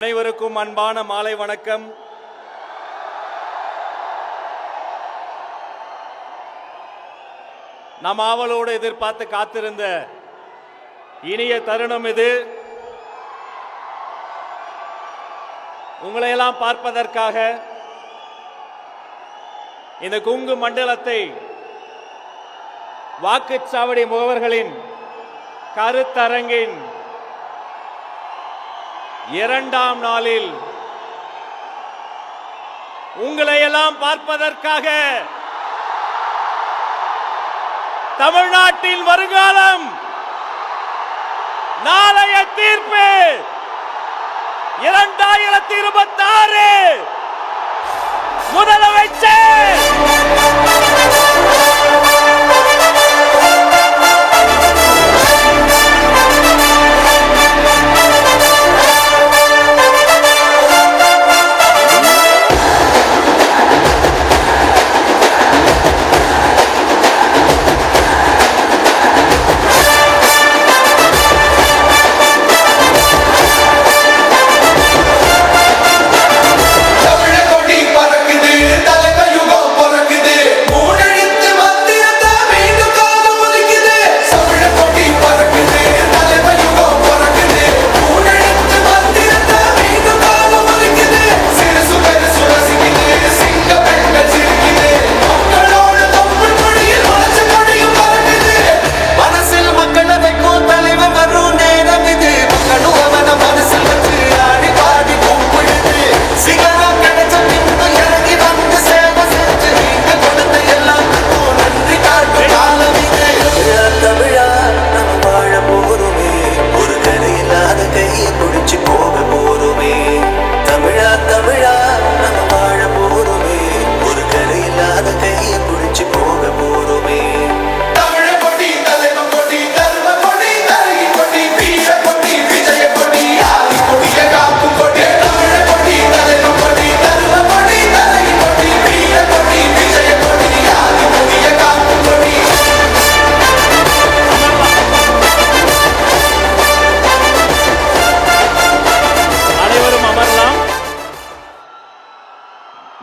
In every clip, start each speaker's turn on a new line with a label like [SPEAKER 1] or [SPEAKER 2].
[SPEAKER 1] அனைவருக்கும் அன்பான மாலை வணக்கம். நாம் ஆவலோடு எதிர்பார்த்து காத்திருந்த இனிய தருணம் இது. உங்களையெல்லாம் பார்ப்பதற்காக இந்த கொங்கு மண்டலத்தை வாக்குச்சாவடி முகவர்களின் கருத்தரங்கின் இரண்டாம் நாளில் உங்களையெல்லாம் பார்ப்பதற்காக தமிழ்நாட்டின் வருங்காலம் நாளைய தீர்ப்பு 2026 முதலமைச்சர்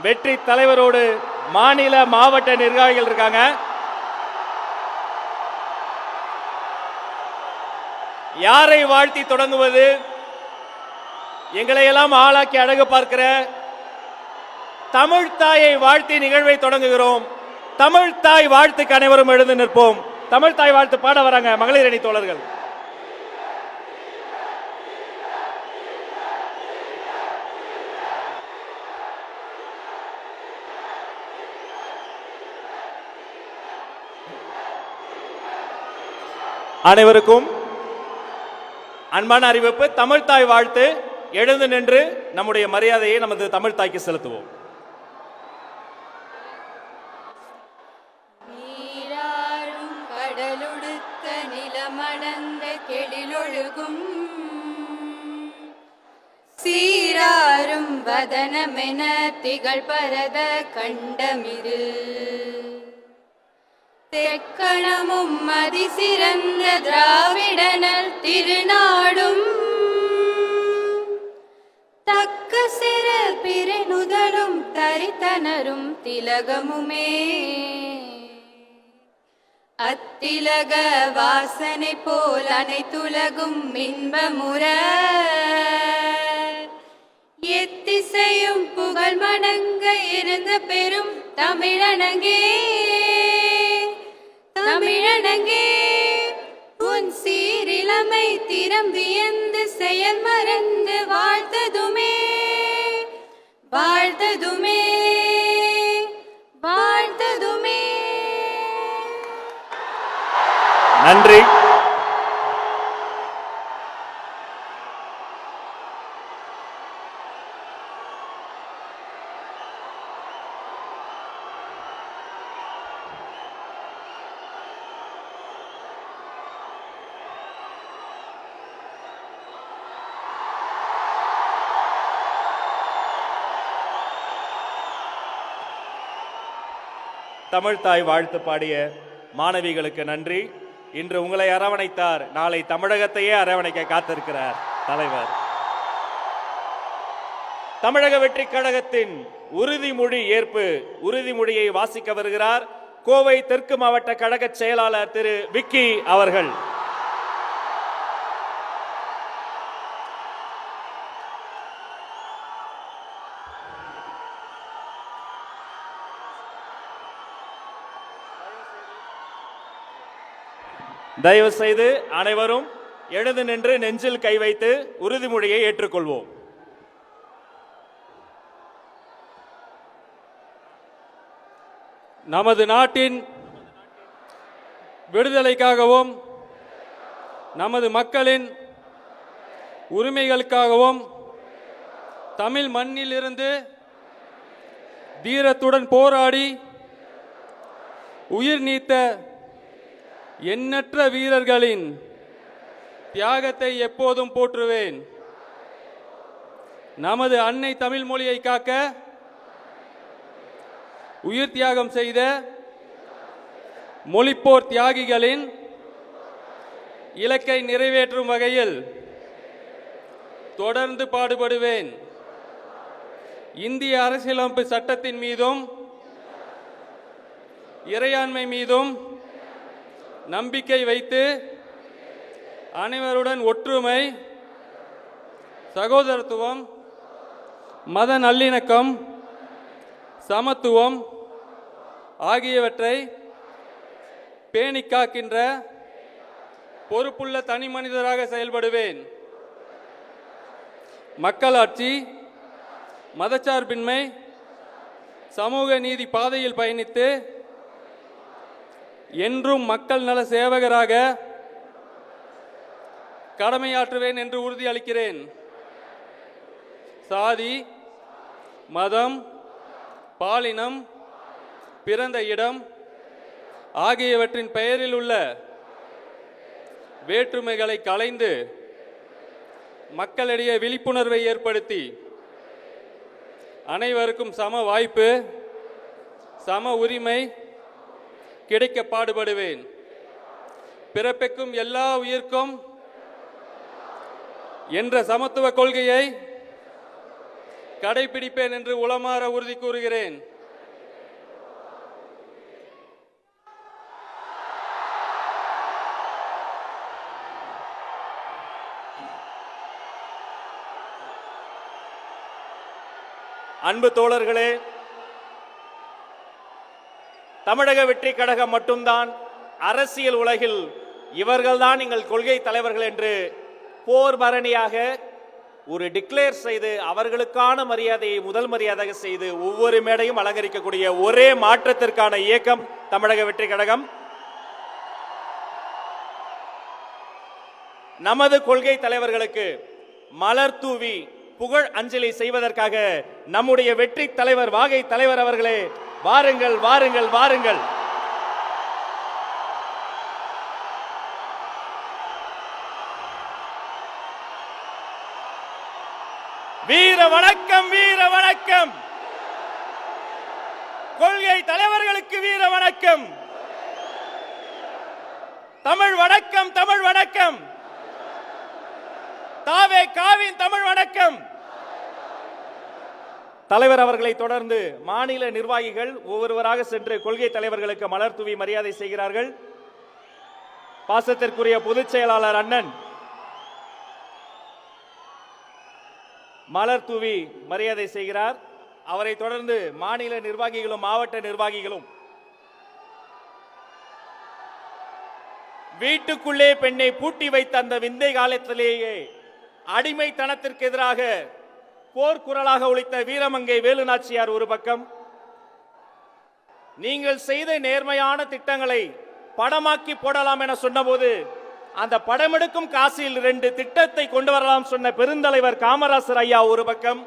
[SPEAKER 1] வெற்றி தலைவரோடு மாநில மாவட்ட நிர்வாகிகள் இருக்காங்க. யாரை வாழ்த்தி தொடங்குவது? எங்களையெல்லாம் ஆளாக்கி அழகு பார்க்கிற தமிழ் தாயை வாழ்த்தி நிகழ்வை தொடங்குகிறோம். தமிழ் தாய் வாழ்த்துக்கு அனைவரும் எழுந்து நிற்போம். தமிழ் தாய் வாழ்த்து பாட வராங்க மகளிர் அணி தோழர்கள். அனைவருக்கும் அன்பான அறிவிப்பு. தமிழ் தாய் வாழ்த்து. எழுந்து நின்று நம்முடைய மரியாதையை நமது தமிழ் தாய்க்கு செலுத்துவோம்.
[SPEAKER 2] நீராறும் கடலுடுத்த நிலமடந்த கெடிலொழுகும் சீராறும் வதனமென திகழ் பரத கண்டமிரு தெக்கணமும் மதிசிறந்த திராவிடனல் திருநாடும் தக்க சிற பிறனுதலும் தரித்தனரும் திலகமுமே அத்திலக வாசனை போல் அனைத்துலகும் இன்பமுற எத்திசையும் புகழ் மணங்க இருந்த பெரும் தமிழனங்கே தமிழனங்கே உன் சீரிலமை திறம் வியந்து செயல் மறந்து வாழ்த்ததுமே வாழ்த்ததுமே வாழ்த்ததுமே.
[SPEAKER 1] நன்றி. தமிழ் தாய் வாழ்த்து பாடிய மாணவிகளுக்கு நன்றி. இன்று உங்களை அரவணைத்தார், நாளை தமிழகத்தையே அரவணைக்க காத்திருக்கிறார் தலைவர். தமிழக வெற்றி கழகத்தின் உறுதிமொழி ஏற்பு உறுதிமொழியை வாசிக்க வருகிறார் கோவை தெற்கு மாவட்ட கழக செயலாளர் திரு விக்கி அவர்கள். தயவு செய்து அனைவரும் எழுந்து நின்று நெஞ்சில் கை வைத்து உறுதிமொழியை ஏற்றுக்கொள்வோம்.
[SPEAKER 3] நமது நாட்டின் விடுதலைக்காகவும் நமது மக்களின் உரிமைகளுக்காகவும் தமிழ் மண்ணிலிருந்து தீரத்துடன் போராடி உயிர் நீத்த எண்ணற்ற வீரர்களின் தியாகத்தை எப்போதும் போற்றுவேன். நமது அன்னை தமிழ் மொழியை காக்க உயிர் தியாகம் செய்த மொழிப்போர் தியாகிகளின் இலக்கை நிறைவேற்றும் வகையில் தொடர்ந்து பாடுபடுவேன். இந்திய அரசியலமைப்பு சட்டத்தின் மீதும் இறையாண்மை மீதும் நம்பிக்கை வைத்து அனைவருடன் ஒற்றுமை, சகோதரத்துவம், மத நல்லிணக்கம், சமத்துவம் ஆகியவற்றை பேணிக் காக்கின்ற பொறுப்புள்ள தனி மனிதராக செயல்படுவேன். மக்களாட்சி, மதச்சார்பின்மை, சமூக நீதி பாதையில் பயணித்து என்றும் மக்கள் நல சேவகராக கடமையாற்றுவேன் என்று உறுதியளிக்கிறேன். சாதி, மதம், பாலினம், பிறந்த இடம் ஆகியவற்றின் பெயரில் உள்ள வேற்றுமைகளை களைந்து மக்களிடையே விழிப்புணர்வை ஏற்படுத்தி அனைவருக்கும் சம வாய்ப்பு, சம உரிமை கிடைக்க பாடுபடுவேன். பிறப்பிக்கும் எல்லா உயிர்க்கும் என்ற சமத்துவ கொள்கையை கடைபிடிப்பேன் என்று உளமாற உறுதி கூறுகிறேன்.
[SPEAKER 1] அன்பு தோழர்களே, தமிழக வெற்றி கழகம் மட்டும்தான் அரசியல் உலகில் இவர்கள்தான் எங்கள் கொள்கை தலைவர்கள் என்று போர் பரணியாக ஒரு டிக்ளேர் செய்து அவர்களுக்கான மரியாதையை முதல் மரியாதையாக செய்து ஒவ்வொரு மேடையும் அலங்கரிக்கக்கூடிய ஒரே மாற்றத்திற்கான இயக்கம் தமிழக வெற்றி கழகம். நமது கொள்கை தலைவர்களுக்கு மலர் தூவி புகழ் அஞ்சலி செய்வதற்காக நம்முடைய வெற்றி தலைவர் வாகை தலைவர் அவர்களே, வாருங்கள் வாருங்கள் வாருங்கள். வீர வணக்கம், வீர வணக்கம். கொள்கை தலைவர்களுக்கு வீர வணக்கம். தமிழ் வணக்கம், தமிழ் வணக்கம். தாவே காவின் தமிழ் வணக்கம். தலைவர் அவர்களை தொடர்ந்து மாநில நிர்வாகிகள் ஒவ்வொருவராக சென்று கொள்கை தலைவர்களுக்கு மலர் தூவி மரியாதை செய்கிறார்கள். பாசத்திற்குரிய பொதுச் செயலாளர் அண்ணன் மலர் தூவி மரியாதை செய்கிறார். அவரை தொடர்ந்து மாநில நிர்வாகிகளும் மாவட்ட நிர்வாகிகளும் வீட்டுக்குள்ளே பெண்ணை பூட்டி வைத்த அந்த விந்தை காலத்திலேயே அடிமைத்தனத்திற்கு எதிராக போர்க்குரலாக ஒலித்த வீரமங்கை வேலுநாச்சியார் ஒரு பக்கம், நீங்கள் செய்த நேர்மையான திட்டங்களை படமாக்கி போடலாம் என சொன்னபோது அந்த படமெடுக்கும் காசில் 2 திட்டத்தை கொண்டு வரலாம் சொன்ன பெருந்தலைவர் காமராசர் ஐயா ஒரு பக்கம்,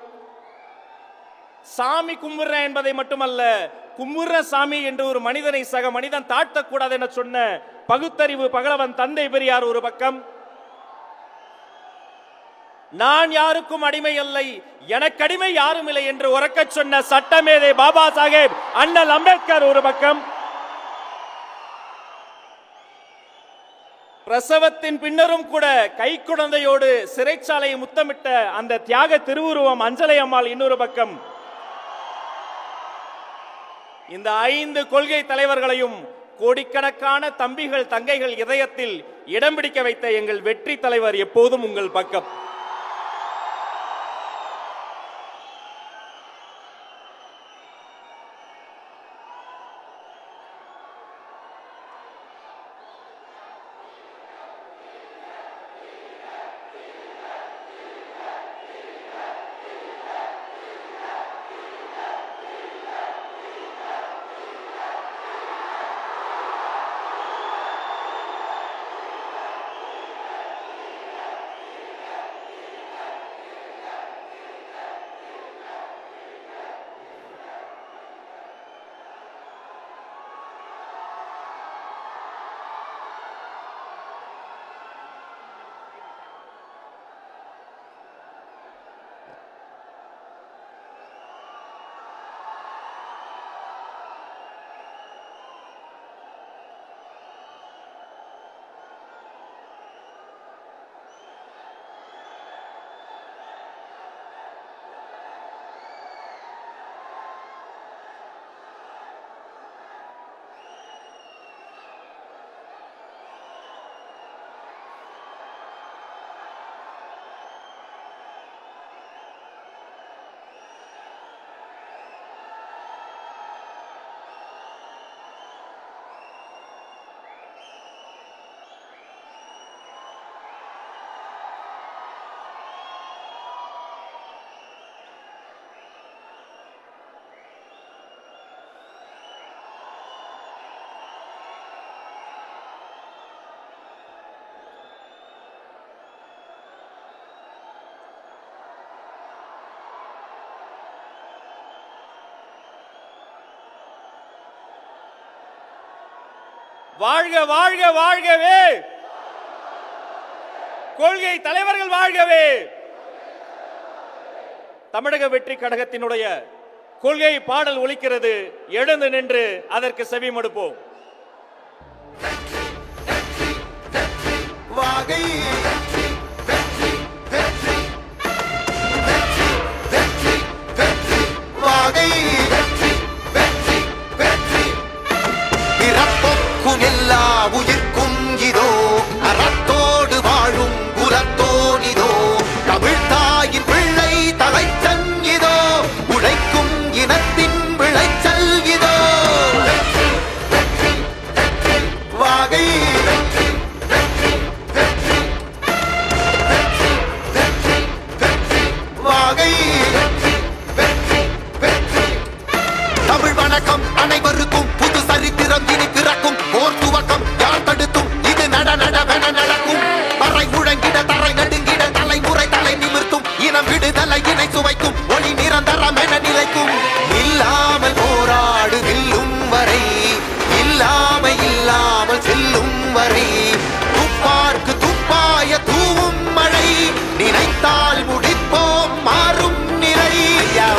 [SPEAKER 1] சாமி கும்பிடுற என்பதை மட்டுமல்ல கும்பிடுற சாமி என்று ஒரு மனிதனை சக மனிதன் தாழ்த்தக்கூடாது என சொன்ன பகுத்தறிவு பகலவன் தந்தை பெரியார் ஒரு பக்கம், நான் யாருக்கும் அடிமை இல்லை, எனக்கு அடிமை யாரும் இல்லை என்று உறக்க சொன்ன சட்டமேதை பாபா சாஹேப் அண்ணல் அம்பேத்கர் ஒரு பக்கம், பிரசவத்தின் பின்னரும் கூட கைக்குழந்தையோடு சிறைச்சாலையை முத்தமிட்ட அந்த தியாக திருவுருவம் அஞ்சலை அம்மாள் இன்னொரு பக்கம். இந்த 5 கொள்கை தலைவர்களையும் கோடிக்கணக்கான தம்பிகள் தங்கைகள் இதயத்தில் இடம் பிடிக்க வைத்த எங்கள் வெற்றி தலைவர் எப்போதும் உங்கள் பக்கம். வாழ்க வாழ்க வாழ்கவே, கொள்கை தலைவர்கள் வாழ்கவே. தமிழக வெற்றி கழகத்தினுடைய கொள்கை பாடல் ஒலிக்கிறது. எழுந்து நின்று அதற்கு செவி மடுப்போம்.
[SPEAKER 4] எல்லா உயிர்க்கும் இதோ அறத்தோடு வாழும் குலத்தோனிதோ தமிழ்தாயின் பிள்ளை தலைச்சன் இதோ உழைக்கும் இனத்தின் விளைச்சல் இதோ வாகை வாகை தமிழ் வணக்கம் அனைவருக்கும் புது சரித்திரம் இனி பிறக்கும் போர் துவக்கம் யார் தடுத்தும் இது நடவென நடக்கும் பறை முழங்கிட தரை நடுங்கிட தலைமுறை தலை நிமிர்த்தும் இனம் விடுதலை இணை சுவைக்கும் ஒளி நிரந்தரம் என நிலைக்கும் இல்லாமல் போராடு வெல்லும் வரை இல்லாமல் செல்லும் வரை துப்பார்க்கு துப்பாய தூவும் மழை நினைத்தால் முடிப்போம் மாறும் நிலை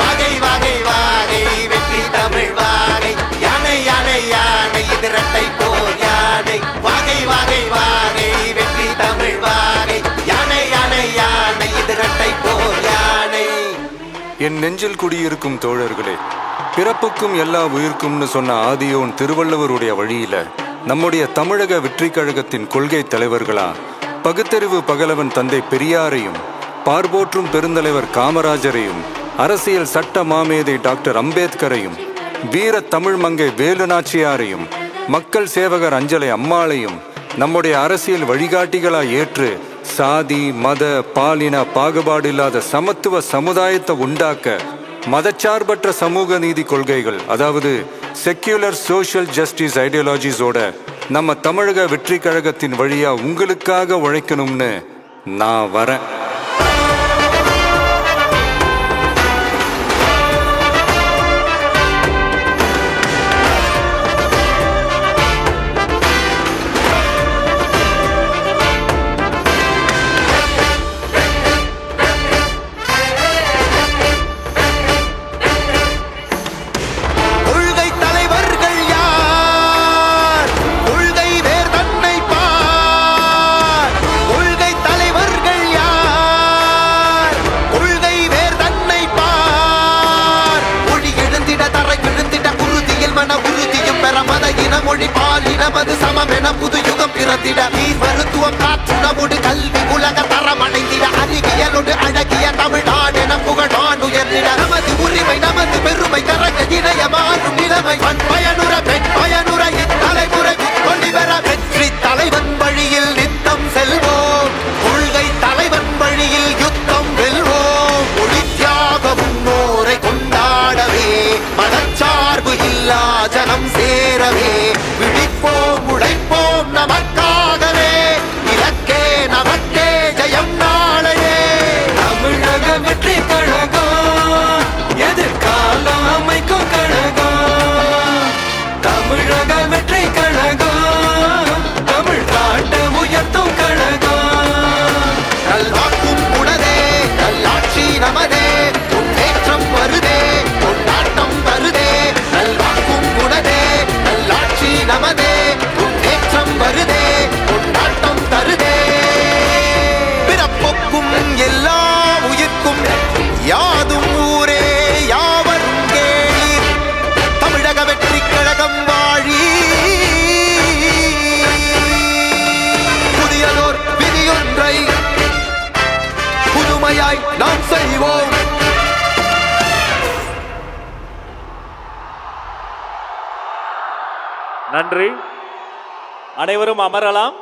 [SPEAKER 4] வகை வகை வாகை வெற்றி தமிழ் வாகை யானை யானை யானை இது இரட்டை போர் யானை வாகை வாகை வாகை வெற்றி தமிழ் வாகை யானை யானை யானை இது இரட்டை போர் யானை.
[SPEAKER 5] என் நெஞ்சில் குடியிருக்கும் தோழர்களே, பிறப்புக்கும் எல்லா உயிர்க்கும்னு சொன்ன ஆதியோன் திருவள்ளுவருடைய வழியில நம்முடைய தமிழக வெற்றி கழகத்தின் கொள்கை தலைவர்களா பகுத்தறிவு பகலவன் தந்தை பெரியாரையும், பார்போற்றும் பெருந்தலைவர் காமராஜரையும், அரசியல் சட்ட மாமேதை டாக்டர் அம்பேத்கரையும், வீர தமிழ் மங்கை வேலு நாச்சியாரையும், மக்கள் சேவகர் அஞ்சலை அம்மாளையும் நம்முடைய அரசியல் வழிகாட்டிகளாய் ஏற்று சாதி மத பாலின பாகுபாடு இல்லாத சமத்துவ சமுதாயத்தை உண்டாக்க மதச்சார்பற்ற சமூக நீதி கொள்கைகள், அதாவது செக்யூலர் சோஷியல் ஜஸ்டிஸ் ஐடியாலஜிஸோட நம்ம தமிழக வெற்றி கழகத்தின் வழியா உங்களுக்காக உழைக்கணும்னு நான் வரேன்.
[SPEAKER 4] நமது சமமென புது யுகம் பிறந்திட நீர் மருத்துவம் காற்றுணவோடு கல்வி உலக தரம் அடைந்திட அறிவியலோடு அழகிய தமிழ்நாடு என புகழான் உயர்ந்திட நமது உரிமை நமது பெருமை கரங்க இணைய மாறும் நிலைமை பயனுற பெண் பயனுற இத்தலைமுறை கொண்டு வர வெற்றி தலைவன் வழியில் நித்தம் செல்வோம் கொள்கை தலைவன் வழியில் யுத்தம் வெல்வோம் ஒளி தியாக முன்னோரை கொண்டாடவே மதச்சார்பு இல்லா ஜனம் சேரவே விழிப்போம் உழைப்போம் நமக்காகவே இலக்கே நமக்கே ஜெயம் நாளையே
[SPEAKER 6] தமிழக வெற்றி கழகம் எதிர்காலம் அமைக்கும் கழகம் தமிழக வெற்றி கழகம் தமிழ்நாட்டை உயர்த்தும் கழகம்
[SPEAKER 4] நல்வாக்கும் உடனே நல்லாட்சி நமதே முன்னேற்றம் வருதே கொண்டாட்டம் வருதே நல்வாக்கும் உடனே நல்லாட்சி நமதே முன்னேற்றம் வருதே கொண்டாட்டம் தருதே பிறப்புக்கும் எல்லா உயிர்க்கும் யாதும் ஊரே யாவரும் கேளீர் தமிழக வெற்றி கழகம் வாழி புதியதோர் விதியொன்றை புதுமையாய் நாம் செய்வோம்
[SPEAKER 1] நன்றி. அனைவரும் அமரலாம்.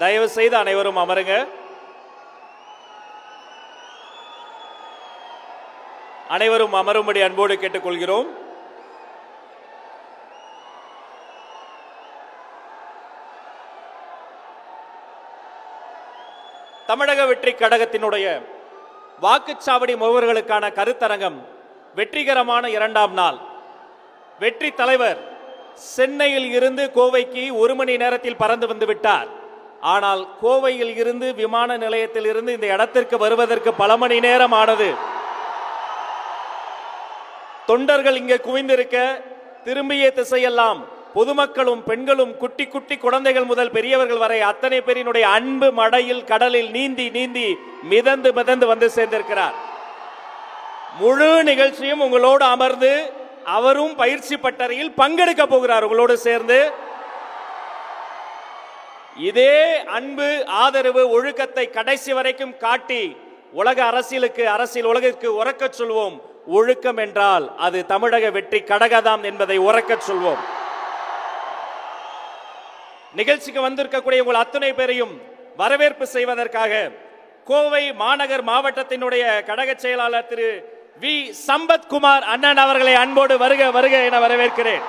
[SPEAKER 1] தயவு செய்து அனைவரும் அமருங்க. அனைவரும் அமரும்படி அன்போடு கேட்டுக்கொள்கிறோம். தமிழக வெற்றி கழகத்தினுடைய வாக்குச்சாவடி முகவர்களுக்கான கருத்தரங்கம் வெற்றிகரமான 2ஆம் நாள். வெற்றி தலைவர் சென்னையில் இருந்து கோவைக்கு 1 மணி நேரத்தில் பறந்து வந்து விட்டார். ஆனால் கோவையில் இருந்து விமான நிலையத்தில் இருந்து இந்த இடத்திற்கு வருவதற்கு பல மணி நேரம் ஆனது. தொண்டர்கள் இங்கே குவிந்திருக்க திரும்பிய திசையெல்லாம் பொதுமக்களும் பெண்களும் குட்டி குட்டி குழந்தைகள் முதல் பெரியவர்கள் வரை அத்தனை பேரினுடைய அன்பு மடையில் கடலில் நீந்தி நீந்தி மிதந்து மிதந்து வந்து சேர்ந்திருக்கிறார். முழு நிகழ்ச்சியும் உங்களோடு அமர்ந்து அவரும் பயிற்சி பட்டறையில் பங்கெடுக்க போகிறார். உங்களோடு சேர்ந்து இதே அன்பு ஆதரவு ஒழுக்கத்தை கடைசி வரைக்கும் காட்டி உலக அரசியலுக்கு அரசியல் உலகிற்கு உறக்கச் சொல்வோம். ஒழுக்கம் என்றால் அது தமிழக வெற்றி கழகம் என்பதை உறக்கச் சொல்வோம். நிகழ்ச்சிக்கு வந்திருக்கக்கூடிய உங்கள் அத்தனை பேரையும் வரவேற்பு செய்வதற்காக கோவை மாநகர் மாவட்டத்தினுடைய கழக செயலாளர் திரு வி சம்பத்குமார் அண்ணன் அவர்களை அன்போடு வருக வருக என வரவேற்கிறேன்.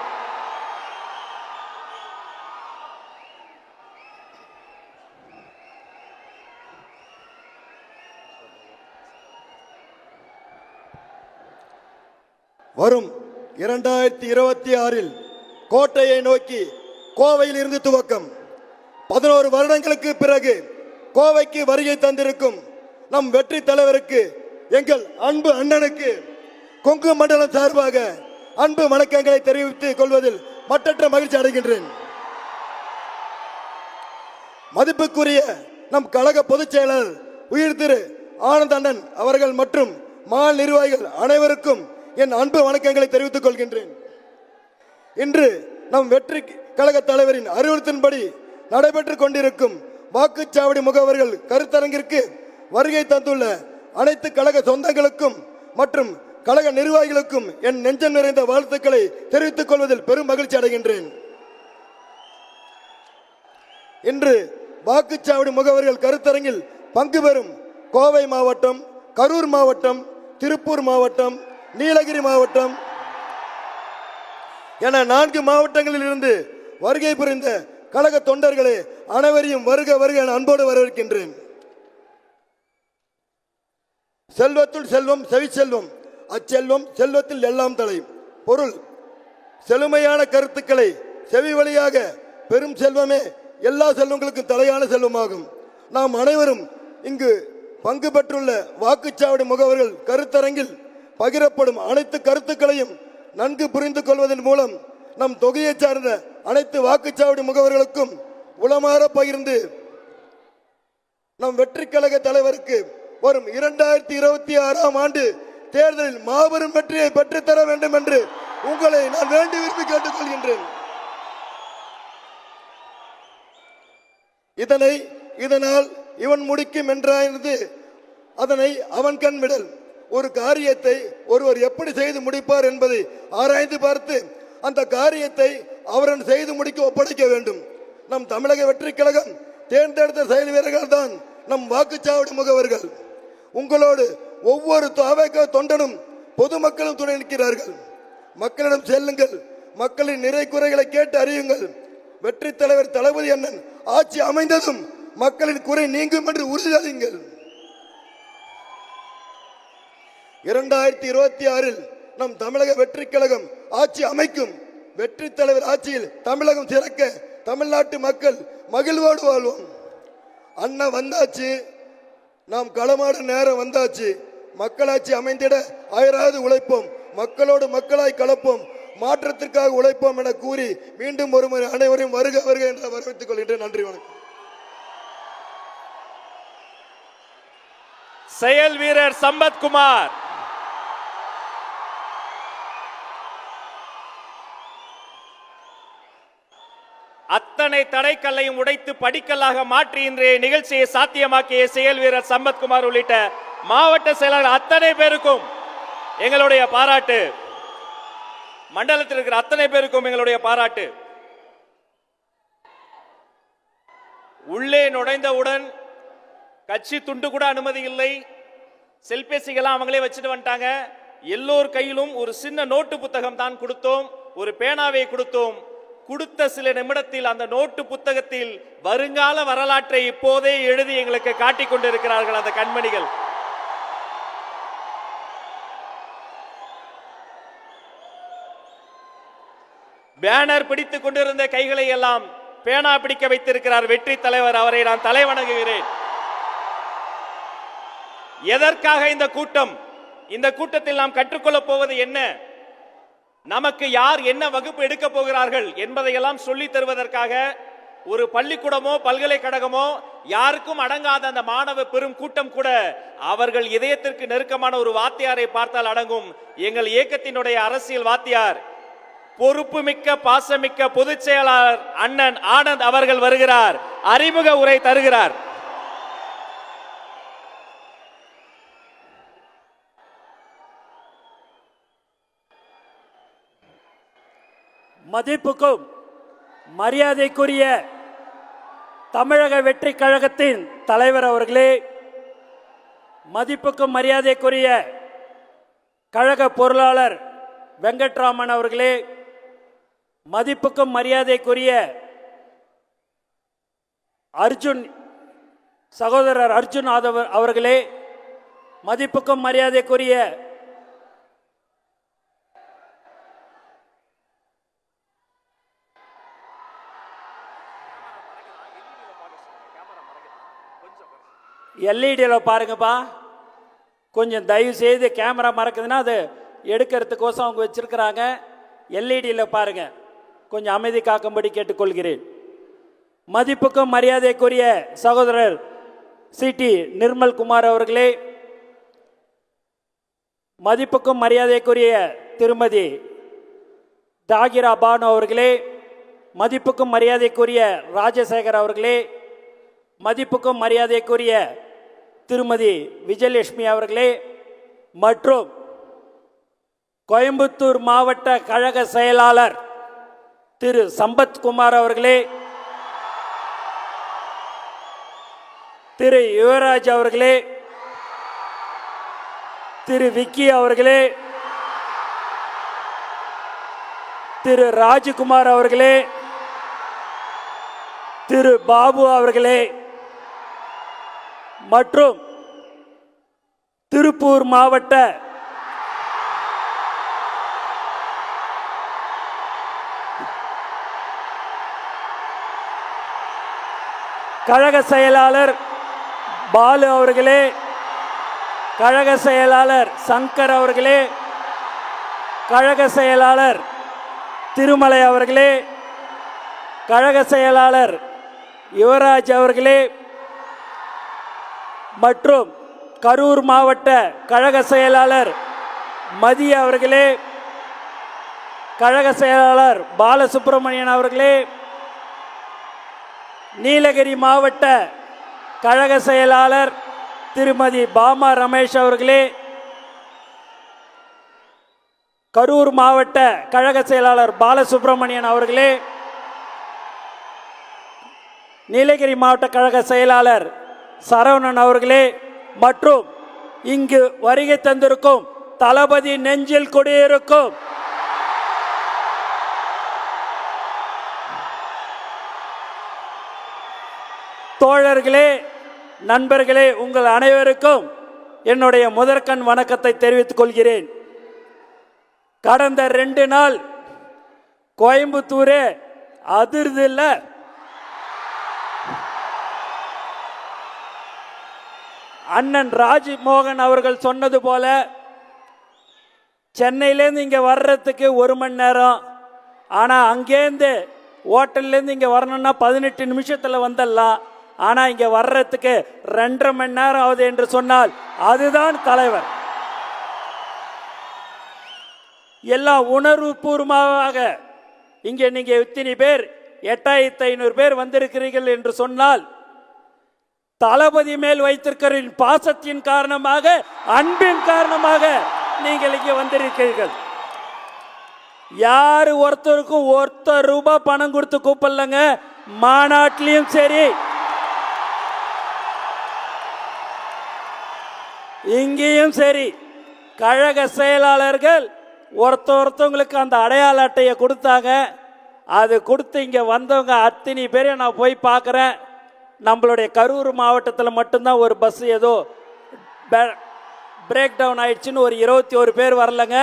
[SPEAKER 7] வரும் 2026 கோட்டையை நோக்கி கோவையில் இருந்து துவக்கம் 11 வருடங்களுக்கு பிறகு கோவைக்கு வருகை தந்திருக்கும் நம் வெற்றி தலைவருக்கு எங்கள் அன்பு அண்ணனுக்கு கொங்கு மண்டலம் சார்பாக அன்பு வணக்கங்களை தெரிவித்துக் கொள்வதில் மற்றற்ற மகிழ்ச்சி அடைகின்றேன். மதிப்புக்குரிய நம் கழக பொதுச் செயலாளர் உயிர் திரு ஆனந்த அண்ணன் அவர்கள் மற்றும் மாநில நிர்வாகிகள் அனைவருக்கும் என் அன்பு வணக்கங்களை தெரிவித்துக் கொள்கின்றேன். இன்று நம் வெற்றி கழக தலைவரின் அறிவுறுத்தின்படி நடைபெற்றுக் கொண்டிருக்கும் வாக்குச்சாவடி முகவர்கள் கருத்தரங்கிற்கு வருகை தந்துள்ள அனைத்து கழக சொந்தங்களுக்கும் மற்றும் கழக நிர்வாகிகளுக்கும் என் நெஞ்சம் நிறைந்த வாழ்த்துக்களை தெரிவித்துக் கொள்வதில் பெரும் மகிழ்ச்சி அடைகின்றேன். இன்று வாக்குச்சாவடி முகவர்கள் கருத்தரங்கில் பங்கு பெறும் கோவை மாவட்டம், கரூர் மாவட்டம், திருப்பூர் மாவட்டம், நீலகிரி மாவட்டம் என 4 மாவட்டங்களில் இருந்து வருகை புரிந்த கழக தொண்டர்களே அனைவரையும் வருக வருக என அன்போடு வரவேற்கின்றேன். செல்வத்துள் செல்வம் செவிச்செல்வம், அச்செல்வம் செல்வத்தில் எல்லாம் தலை. பொருள்: செழுமையான கருத்துக்களை செவி வழியாக பெரும் செல்வமே எல்லா செல்வங்களுக்கும் தலையான செல்வமாகும். நாம் அனைவரும் இங்கு பங்கு பெற்றுள்ள வாக்குச்சாவடி முகவர்கள் கருத்தரங்கில் பகிரப்படும் அனைத்து கருத்துக்களையும் நன்கு புரிந்து கொள்வதன் மூலம் நம் தொகையை சார்ந்த அனைத்து வாக்குச்சாவடி முகவர்களுக்கும் உளமாற பகிர்ந்து நம் வெற்றி கழக தலைவருக்கு வரும் 2026ஆம் ஆண்டு தேர்தலில் மாபெரும் வெற்றியை பெற்றுத்தர வேண்டும் என்று உங்களை நான் வேண்டி விரும்பி கேட்டுக்கொள்கின்றேன். இதனால் இவன் முடிக்கும் என்றாயிருந்து அதனை அவன் கண் விடல். ஒரு காரியத்தை ஒருவர் எப்படி செய்து முடிப்பார் என்பதை ஆராய்ந்து பார்த்து அந்த காரியத்தை அவரன் செய்து முடிக்க ஒப்படைக்க வேண்டும். நம் தமிழக வெற்றிக் கழகம் தேர்ந்தெடுத்த செயல் வீரர்கள் தான் நம் வாக்குச்சாவடி முகவர்கள். உங்களோடு ஒவ்வொரு தாவேக தொண்டனும் பொதுமக்களும் துணை நிற்கிறார்கள். மக்களிடம் செல்லுங்கள், மக்களின் நிறை குறைகளை கேட்டு அறியுங்கள். வெற்றி தலைவர் தளபதி அண்ணன் ஆட்சி அமைந்ததும் மக்களின் குறை நீங்கும் என்று உறுதியளியுங்கள். 2026 நம் தமிழக வெற்றி கழகம் ஆட்சி அமைக்கும். வெற்றி தலைவர் ஆட்சியில் தமிழகம் சிறக்க தமிழ்நாட்டு மக்கள் மகிழ்வோடு வாழ்வோம். அண்ணன் வந்தாச்சு, நாம் களமாட நேரம் வந்தாச்சு. மக்களாட்சி அமைந்திட அயராது உழைப்போம், மக்களோடு மக்களாய் கலப்போம், மாற்றத்திற்காக உழைப்போம் என கூறி மீண்டும் ஒருமுறை அனைவரையும் வருக வருக என்ற வரவேற்றுக் கொள்கின்றேன். நன்றி, வணக்கம்.
[SPEAKER 1] செயல் வீரர் சம்பத்குமார். அத்தனை தடைக்கல்லையும் உடைத்து படிக்கல்லாக மாற்றி இன்றைய நிகழ்ச்சியை சாத்தியமாக்கிய செயல் வீரர் சம்பத்குமார் உள்ளிட்ட மாவட்ட செயலாளர் அத்தனை பேருக்கும் எங்களுடைய பாராட்டு. மண்டலத்தில் இருக்கிற அத்தனை பேருக்கும் எங்களுடைய பாராட்டு. உள்ளே நுழைந்தவுடன் கட்சி துண்டு கூட அனுமதி இல்லை. செல்பேசிகளாம் அவங்களே வச்சுட்டு வந்துட்டாங்க. எல்லோர் கையிலும் ஒரு சின்ன நோட்டு புத்தகம் தான் கொடுத்தோம், ஒரு பேனாவை கொடுத்தோம். கொடுத்த சில நிமிடத்தில் அந்த நோட்டு புத்தகத்தில் வருங்கால வரலாற்றை இப்போதே எழுதி எங்களுக்கு காட்டிக் கொண்டிருக்கிறார்கள் அந்த கண்மணிகள். பேனர் பிடித்துக் கொண்டிருந்த கைகளை எல்லாம் பேனா பிடிக்க வைத்திருக்கிறார் வெற்றி தலைவர். அவரை நான் தலை வணங்குகிறேன். எதற்காக இந்த கூட்டம்? இந்த கூட்டத்தில் நாம் கற்றுக்கொள்ளப் போவது என்ன? நமக்கு யார் என்ன வகுப்பு எடுக்க போகிறார்கள் என்பதையெல்லாம் சொல்லி தருவதற்காக ஒரு பள்ளிக்கூடமோ பல்கலைக்கழகமோ யாருக்கும் அடங்காத அந்த மாணவ பெரும் கூட்டம் கூட அவர்கள் இதயத்திற்கு நெருக்கமான ஒரு வாத்தியாரை பார்த்தால் அடங்கும். எங்கள் இயக்கத்தினுடைய அரசியல் வாத்தியார், பொறுப்புமிக்க பாசமிக்க பொதுச் செயலாளர் அண்ணன் ஆனந்த் அவர்கள் வருகிறார், அறிமுக உரை தருகிறார்.
[SPEAKER 8] மதிப்புக்கும் மரியாதைக்குரிய தமிழக வெற்றி கழகத்தின் தலைவர் அவர்களே, மதிப்புக்கும் மரியாதைக்குரிய கழக பொருளாளர் வெங்கட்ராமன் அவர்களே, மதிப்புக்கும் மரியாதைக்குரிய சகோதரர் அர்ஜுன் அவர்களே, மதிப்புக்கும் மரியாதைக்குரிய எல்இடியில் பாருங்கப்பா, கொஞ்சம் தயவு செய்து கேமரா மறக்குதுன்னா அது எடுக்கிறதுக்கோசம் அவங்க வச்சிருக்கிறாங்க. எல்இடியில் பாருங்க, கொஞ்சம் அமைதி காக்கும்படி கேட்டுக்கொள்கிறேன். மதிப்புக்கும் மரியாதைக்குரிய சகோதரர் சிடி நிர்மல்குமார் அவர்களே, மதிப்புக்கும் மரியாதைக்குரிய திருமதி தாகிரா பானு அவர்களே, மதிப்புக்கும் மரியாதைக்குரிய ராஜசேகர் அவர்களே, மதிப்புக்கும் மரியாதைக்குரிய திருமதி விஜயலட்சுமி அவர்களே, மற்றும் கோயம்புத்தூர் மாவட்ட கழக செயலாளர் திரு சம்பத்குமார் அவர்களே, திரு யுவராஜ் அவர்களே, திரு விக்கி அவர்களே, திரு ராஜ்குமார் அவர்களே, திரு பாபு அவர்களே, மற்றும் திருப்பூர் மாவட்ட கழக செயலாளர் பாலு அவர்களே, கழக செயலாளர் சங்கர் அவர்களே, கழக செயலாளர் திருமலை அவர்களே, கழக செயலாளர் யுவராஜ் அவர்களே, மற்றும் கரூர் மாவட்ட கழக செயலாளர் மதிய அவர்களே, கழக செயலாளர் பாலசுப்ரமணியன் அவர்களே, நீலகிரி மாவட்ட கழக செயலாளர் திருமதி பாமா ரமேஷ் அவர்களே, கரூர் மாவட்ட கழக செயலாளர் பாலசுப்ரமணியன் அவர்களே, நீலகிரி மாவட்ட கழக செயலாளர் சரவணன் அவர்களே மற்றும் இங்கு வருகை தந்திருக்கும் தளபதி நெஞ்சில் குடியிருக்கும் தோழர்களே, நண்பர்களே, உங்கள் அனைவருக்கும் என்னுடைய முதற்கண் வணக்கத்தை தெரிவித்துக் கொள்கிறேன். கடந்த 2 நாள் கோயம்புத்தூரே அதிர்து இல்ல. அண்ணன் ராஜ்மோகன் அவர்கள் சொன்னது போல சென்னையிலேருந்து இங்கே வர்றதுக்கு 1 மணி நேரம், ஆனால் அங்கேருந்து ஹோட்டல்லேருந்து இங்கே வரணும்னா 18 நிமிஷத்தில் வந்துடலாம். ஆனால் இங்கே வர்றதுக்கு 2.5 மணி நேரம் ஆகுது என்று சொன்னால் அதுதான் தலைவர். எல்லாம் உணர்வுபூர்வமாக இங்கே நீங்கள் இத்தனை பேர் 8500 பேர் வந்திருக்கிறீர்கள் என்று சொன்னால் தளபதி மேல் வைத்திருக்கிற பாசத்தின் காரணமாக, அன்பின் காரணமாக நீங்கள் இங்கே வந்திருக்கிறீர்கள். யாரு ஒருத்தருக்கும் ₹1 பணம் கொடுத்து கூப்பிடலங்க. மாநாட்டிலையும் சரி, இங்கேயும் சரி, கழக செயலாளர்கள் ஒருத்தவங்களுக்கு அந்த அடையாள அட்டையை கொடுத்தாங்க. அது கொடுத்து இங்கே வந்தவங்க அத்தனை பேரையும் நான் போய் பார்க்குறேன். நம்மளுடைய கரூர் மாவட்டத்தில் மட்டும்தான் ஒரு பஸ் ஏதோ பிரேக் டவுன் ஆயிடுச்சுன்னு ஒரு 21 பேர் வரலங்க.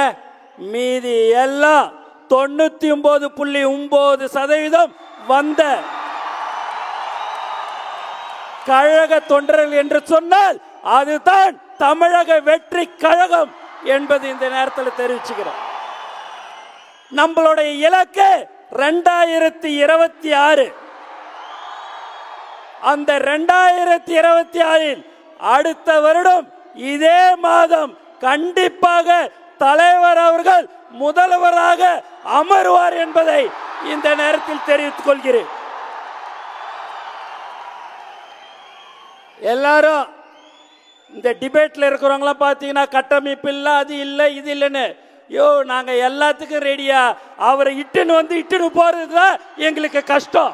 [SPEAKER 8] மீதி எல்லாம் 99.9% வந்த கழக தொண்டர்கள் என்று சொன்னால் அதுதான் தமிழக வெற்றி கழகம் என்பது இந்த நேரத்தில் தெரிவிச்சுக்கிறோம். நம்மளுடைய இலக்கு 2026. அந்த 2026 அடுத்த வருடம் இதே மாதம் கண்டிப்பாக தலைவர் அவர்கள் முதல்வராக அமர்வார் என்பதை இந்த நேரத்தில் தெரிவித்துக் கொள்கிறேன். எல்லாரும் இந்த டிபேட்ல இருக்கிறவங்களாம் பார்த்தீங்கன்னா கட்டமைப்பு இல்லை, அது இல்லை, இது இல்லைன்னு. நாங்க எல்லாத்துக்கும் ரெடியா. அவரை இட்டுன்னு போறதுதான் எங்களுக்கு கஷ்டம்.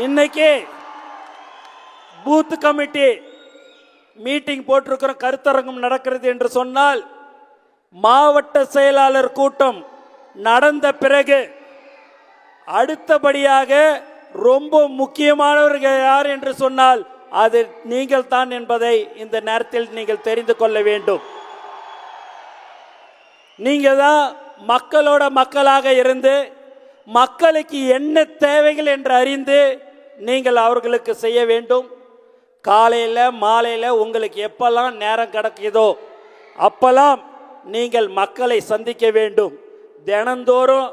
[SPEAKER 8] இன்னைக்கு பூத் கமிட்டி மீட்டிங் போட்டிருக்கிறோம், கருத்தரங்கம் நடக்கிறது என்று சொன்னால் மாவட்ட செயலாளர் கூட்டம் நடந்த பிறகு அடுத்தபடியாக ரொம்ப முக்கியமானவர்கள் யார் என்று சொன்னால் அது நீங்கள் தான் என்பதை இந்த நேரத்தில் நீங்கள் தெரிந்து கொள்ள வேண்டும். நீங்க தான் மக்களோட மக்களாக இருந்து மக்களுக்கு என்ன தேவைகள் என்று அறிந்து நீங்கள் அவர்களுக்கு செய்ய வேண்டும். காலையில் மாலையில் உங்களுக்கு எப்பெல்லாம் நேரம் கிடைக்குதோ அப்பெல்லாம் நீங்கள் மக்களை சந்திக்க வேண்டும். தினந்தோறும்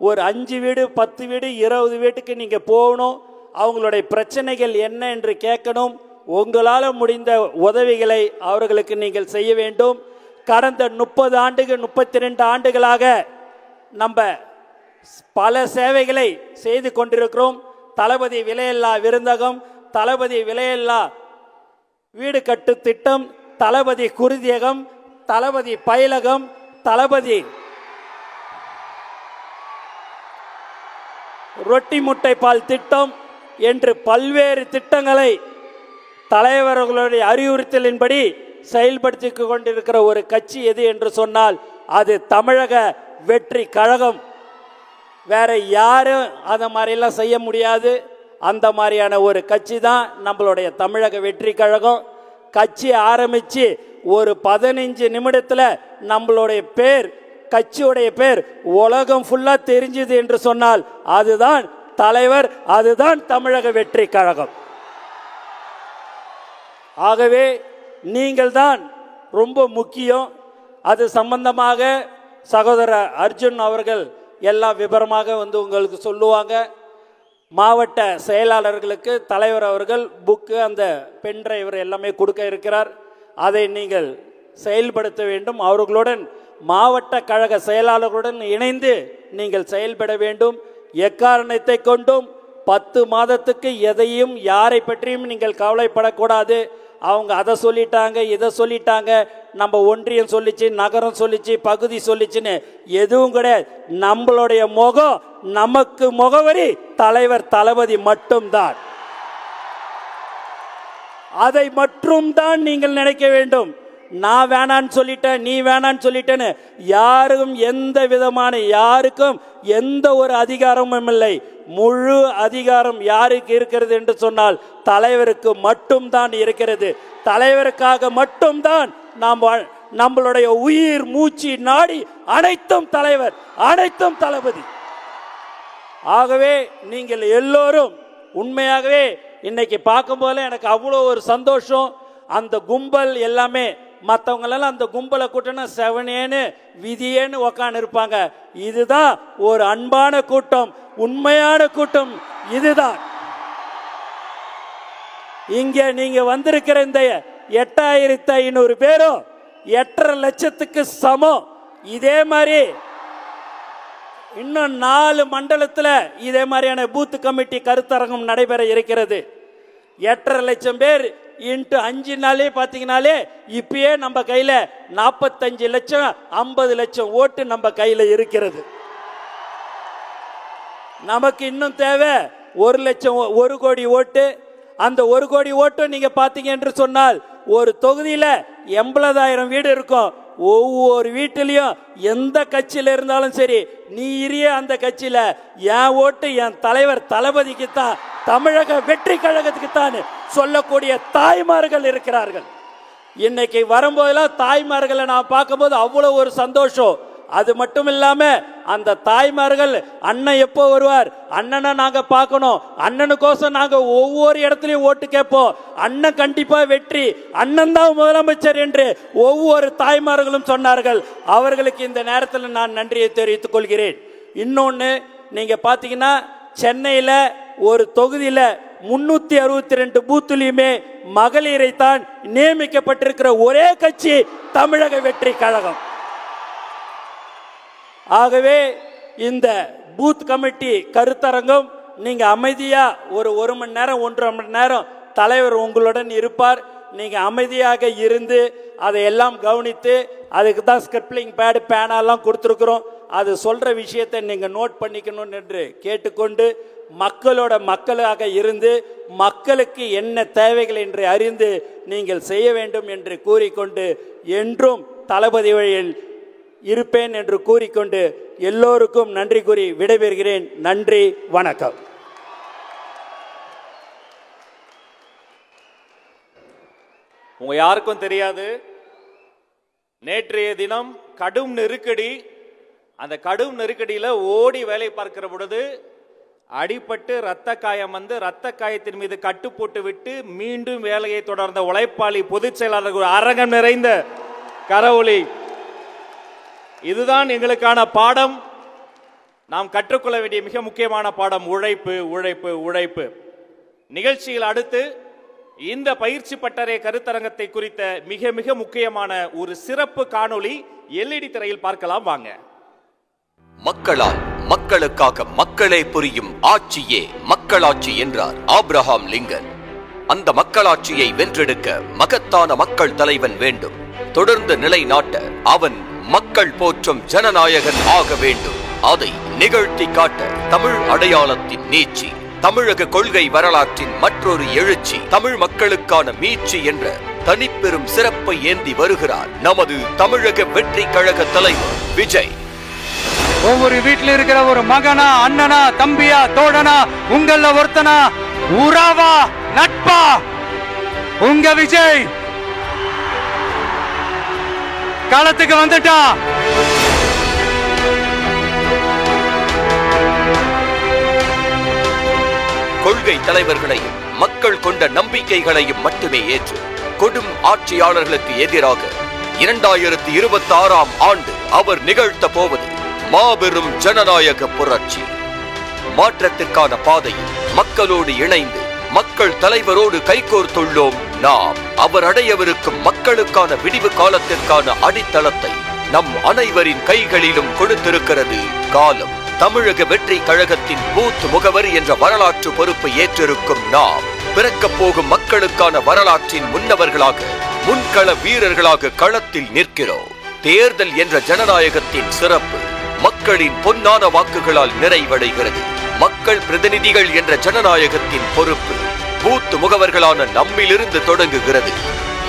[SPEAKER 8] ஒரு 5 வீடு 10 வீடு 20 வீட்டுக்கு நீங்கள் போகணும். அவங்களுடைய பிரச்சனைகள் என்ன என்று கேட்கணும். உங்களால் முடிந்த உதவிகளை அவர்களுக்கு நீங்கள் செய்ய வேண்டும். கடந்த 30 ஆண்டுகள் 32 ஆண்டுகளாக நம்ம பல சேவைகளை செய்து கொண்டிருக்கிறோம். தளபதி விலையில்லா விருந்தகம், தளபதி விலையில்லா வீடு கட்டு திட்டம், தளபதி குருதியகம், தளபதி பயிலகம், தளபதி ரொட்டி முட்டை பால் திட்டம் என்று பல்வேறு திட்டங்களை தலைவர்களுடைய அறிவுறுத்தலின்படி செயல்படுத்தி கொண்டிருக்கிற ஒரு கட்சி எது என்று சொன்னால் அது தமிழக வெற்றி கழகம். வேற யாரும் அந்த மாதிரிலாம் செய்ய முடியாது. அந்த மாதிரியான ஒரு கட்சி தான் நம்மளுடைய தமிழக வெற்றி கழகம். கட்சி ஆரம்பித்து ஒரு 15 நிமிடத்தில் நம்மளுடைய பேர், கட்சியுடைய பேர் உலகம் ஃபுல்லா தெரிஞ்சது என்று சொன்னால் அதுதான் தலைவர், அதுதான் தமிழக வெற்றி கழகம். ஆகவே நீங்கள் தான் ரொம்ப முக்கியம். அது சம்பந்தமாக சகோதரர் அர்ஜுன் அவர்கள் எல்லாம் விபரமாக வந்து உங்களுக்கு சொல்லுவாங்க. மாவட்ட செயலாளர்களுக்கு தலைவர் அவர்கள் புக்கு, அந்த பென் டிரைவர் எல்லாமே கொடுக்க இருக்கிறார். அதை நீங்கள் செயல்படுத்த வேண்டும். அவர்களுடன் மாவட்ட கழக செயலாளர்களுடன் இணைந்து நீங்கள் செயல்பட வேண்டும். எக்காரணத்தை கொண்டும் 10 மாதத்துக்கு எதையும் யாரை பற்றியும் நீங்கள் கவலைப்படக்கூடாது. அவங்க அதை சொல்லிட்டாங்க, இதை சொல்லிட்டாங்க, நம்ம ஒன்றியம் சொல்லிச்சு, நகரம் சொல்லிச்சு, பகுதி சொல்லிச்சுன்னு எதுவும் கிடையாது. நம்மளுடைய முகம், நமக்கு முகவரி தலைவர் தளபதி மட்டும்தான். அதை மட்டும் தான் நீங்கள் நினைக்க வேண்டும். நான் வேணான்னு சொல்லிட்டேன், நீ வேணான்னு சொல்லிட்டேன்னு யாருக்கும் எந்த விதமான யாருக்கும் எந்த ஒரு அதிகாரமும் இல்லை. முழு அதிகாரம் யாருக்கு இருக்கிறது என்று சொன்னால் தலைவருக்கு மட்டும்தான் இருக்கிறது. தலைவருக்காக மட்டும்தான் நாம் நம்மளுடைய உயிர் மூச்சு நாடி அனைத்தும் தலைவர், அனைத்தும் தளபதி. ஆகவே நீங்கள் எல்லோரும் உண்மையாகவே இன்னைக்கு பார்க்கும்போது எனக்கு அவ்வளோ ஒரு சந்தோஷம். அந்த கும்பல் எல்லாமே மற்றவங்களெல்லாம் அந்த கும்பலை கூட்டணும் செவனேன்னு விதியேன்னு உக்காந்து இருப்பாங்க. இதுதான் ஒரு அன்பான கூட்டம், உண்மையான கூட்டம். இதுதான் இங்க நீங்க வந்திருக்கிற இந்த 8500 பேரும் 8.5 லட்சத்துக்கு சமம். இதே மாதிரி இன்னும் 4 மண்டலத்தில் இதே மாதிரியான பூத் கமிட்டி கருத்தரங்கம் நடைபெற இருக்கிறது. 8.5 லட்சம் பேர் இன்ட்டு 5 நாளே பார்த்தீங்கன்னாலே இப்பயே நம்ம கையில 45 லட்சம் 50 லட்சம் ஓட்டு நம்ம கையில இருக்கிறது. நமக்கு இன்னும் தேவை 1 லட்சம் 1 கோடி ஓட்டு. அந்த 1 கோடி ஓட்டு நீங்க பாத்தீங்க என்று சொன்னால் ஒரு தொகுதியில 80,000 வீடு இருக்கும். ஒவ்வொரு வீட்டிலையும் எந்த கட்சியில இருந்தாலும் சரி, நீ இரிய அந்த கட்சியில என் ஓட்டு என் தலைவர் தளபதிக்கு தான், தமிழக வெற்றி கழகத்துக்கு தான் சொல்லக்கூடிய தாய்மார்கள் இருக்கிறார்கள். இன்னைக்கு வரும்போதெல்லாம் தாய்மார்களை நான் பார்க்கும்போது அவ்வளவு ஒரு சந்தோஷம். அது மட்டும் இல்லாம அந்த தாய்மார்கள் அண்ணன் எப்போ வருவார், அண்ணனை நாங்க பார்க்கணும், அண்ணனுக்கோசம் நாங்க ஒவ்வொரு இடத்துலயும் ஓட்டு கேட்போம், அண்ணன் கண்டிப்பா வெற்றி, அண்ணன் தான் முதலமைச்சர் என்று ஒவ்வொரு தாய்மார்களும் சொன்னார்கள். அவர்களுக்கு இந்த நேரத்தில் நான் நன்றியை தெரிவித்துக் கொள்கிறேன். இன்னொன்னு நீங்க பாத்தீங்கன்னா சென்னையில ஒரு தொகுதியில 362 பூத்துலையுமே மகளிரை தான் நியமிக்கப்பட்டிருக்கிற ஒரே கட்சி தமிழக வெற்றி கழகம். ஆகவே இந்த பூத் கமிட்டி கருத்தரங்கம் நீங்க அமைதியா ஒரு மணி நேரம் 1.5 மணி நேரம் தலைவர் உங்களுடன் இருப்பார். நீங்க அமைதியாக இருந்து அதையெல்லாம் கவனித்து, அதுக்கு தான் ஸ்கிரிப்டிங் பேடு பேனாலாம் கொடுத்துருக்குறோம், அது சொல்ற விஷயத்தை நீங்க நோட் பண்ணிக்கணும் என்று கேட்டுக்கொண்டு, மக்களாக இருந்து மக்களுக்கு என்ன தேவைகள் என்று அறிந்து நீங்கள் செய்ய வேண்டும் என்று கூறிக்கொண்டு, என்றும் தளபதி வழியில் இருப்பேன் என்று கூறிக்கொண்டு எல்லோருக்கும் நன்றி கூறி விடைபெறுகிறேன். நன்றி, வணக்கம்.
[SPEAKER 1] உங்க யாருக்கும் தெரியாது, நேற்றைய தினம் கடும் நெருக்கடி. அந்த கடும் நெருக்கடியில் ஓடி வேலை பார்க்கிற பொழுது அடிபட்டு இரத்த காயம் வந்து இரத்த காயத்தின் மீது கட்டு போட்டு விட்டு மீண்டும் வேலையை தொடர்ந்த உழைப்பாளி பொதுச் செயலாளர் அரங்கம் நிறைந்த கரவொலி. இதுதான் எங்களுக்கான பாடம், நாம் கற்றுக்கொள்ள வேண்டிய மிக முக்கியமான பாடம். உழைப்பு, உழைப்பு, உழைப்பு. நிகழ்ச்சியில் அடுத்து இந்த பயிற்சி பட்டறை கருத்தரங்கத்தை குறித்த மிக மிக முக்கியமான ஒரு சிறப்பு காணொளி LED திரையில் பார்க்கலாம் வாங்க.
[SPEAKER 9] மக்களால் மக்களுக்காக மக்களே புரியும் ஆட்சியே மக்களாட்சி என்றார் ஆப்ரஹாம் லிங்கன். அந்த மக்களாட்சியை வென்றெடுக்க மகத்தான மக்கள் தலைவன் வேண்டும். தொடர்ந்து நிலைநாட்ட அவன் மக்கள் போற்றும் ஜனநாயகன் ஆக வேண்டும். அதை நிகழ்த்தி காட்ட தமிழ் அடையாளத்தின் நீட்சி, தமிழக கொள்கை வரலாற்றின் மற்றொரு எழுச்சி, தமிழ் மக்களுக்கான மீட்சி என்ற தனிப்பெரும் சிறப்பை ஏந்தி வருகிறார் நமது தமிழக வெற்றி கழக தலைவர் விஜய்.
[SPEAKER 10] ஒவ்வொரு வீட்டில் இருக்கிற ஒரு மகனா, அண்ணனா, தம்பியா, தோழனா, உங்கள ஒருத்தனா, உறவா, நட்பா, உங்க விஜய் களத்துக்கு வந்துட்டான்.
[SPEAKER 9] கொள்கை தலைவர்களையும் மக்கள் கொண்ட நம்பிக்கைகளையும் மட்டுமே ஏற்று கொடும் ஆட்சியாளர்களுக்கு எதிராக 2026ஆம் ஆண்டு அவர் நிகழ்த்த போவது மாபெரும் ஜனநாயக புரட்சி. மாற்றத்திற்கான பாதையில் மக்களோடு இணைந்து மக்கள் தலைவரோடு கைகோர்த்துள்ளோம் நாம் அவர் அடையவிருக்கும் மக்களுக்கான விடிவு காலத்திற்கான அடித்தளத்தை நம் அனைவரின் கைகளிலும் கொடுத்திருக்கிறது காலம். தமிழக வெற்றி கழகத்தின் பூத் முகவர் என்ற வரலாற்று பொறுப்பை ஏற்றிருக்கும் நாம் பிறக்கப் போகும் மக்களுக்கான வரலாற்றின் முன்னவர்களாக, முன்கள வீரர்களாக களத்தில் நிற்கிறோம். தேர்தல் என்ற ஜனநாயகத்தின் சிறப்பு மக்களின் பொன்னான வாக்குகளால் நிறைவடைகிறது. மக்கள் பிரதிநிதிகள் என்ற ஜனநாயகத்தின் பொறுப்பு பூத் முகவர்களான நம்மிலிருந்து தொடங்குகிறது.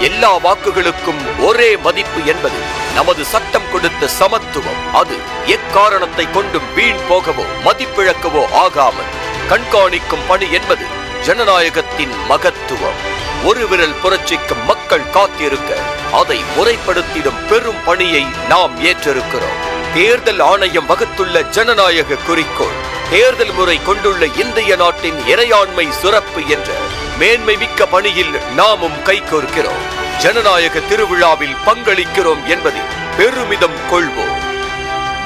[SPEAKER 9] எல்லா வாக்குகளுக்கும் ஒரே மதிப்பு என்பது நமது சட்டம் கொடுத்த சமத்துவம். அது எக்காரணத்தை கொண்டும் வீண் போகவோ மதிப்பிழக்கவோ ஆகாமல் கண்காணிக்கும் பணி என்பது ஜனநாயகத்தின் மகத்துவம். ஒரு விரல் புரட்சிக்கு மக்கள் காத்திருக்க அதை முறைப்படுத்திடும் பெரும் பணியை நாம் ஏற்றிருக்கிறோம். தேர்தல் ஆணையம் வகுத்துள்ள ஜனநாயக குறிக்கோள் தேர்தல் முறை கொண்டுள்ள இந்திய நாட்டின் இறையாண்மை சிறப்பு என்ற மேன்மை மிக்க பணியில் நாமும் கைகோர்க்கிறோம். ஜனநாயக திருவிழாவில் பங்களிக்கிறோம் என்பதில் பெருமிதம் கொள்வோம்.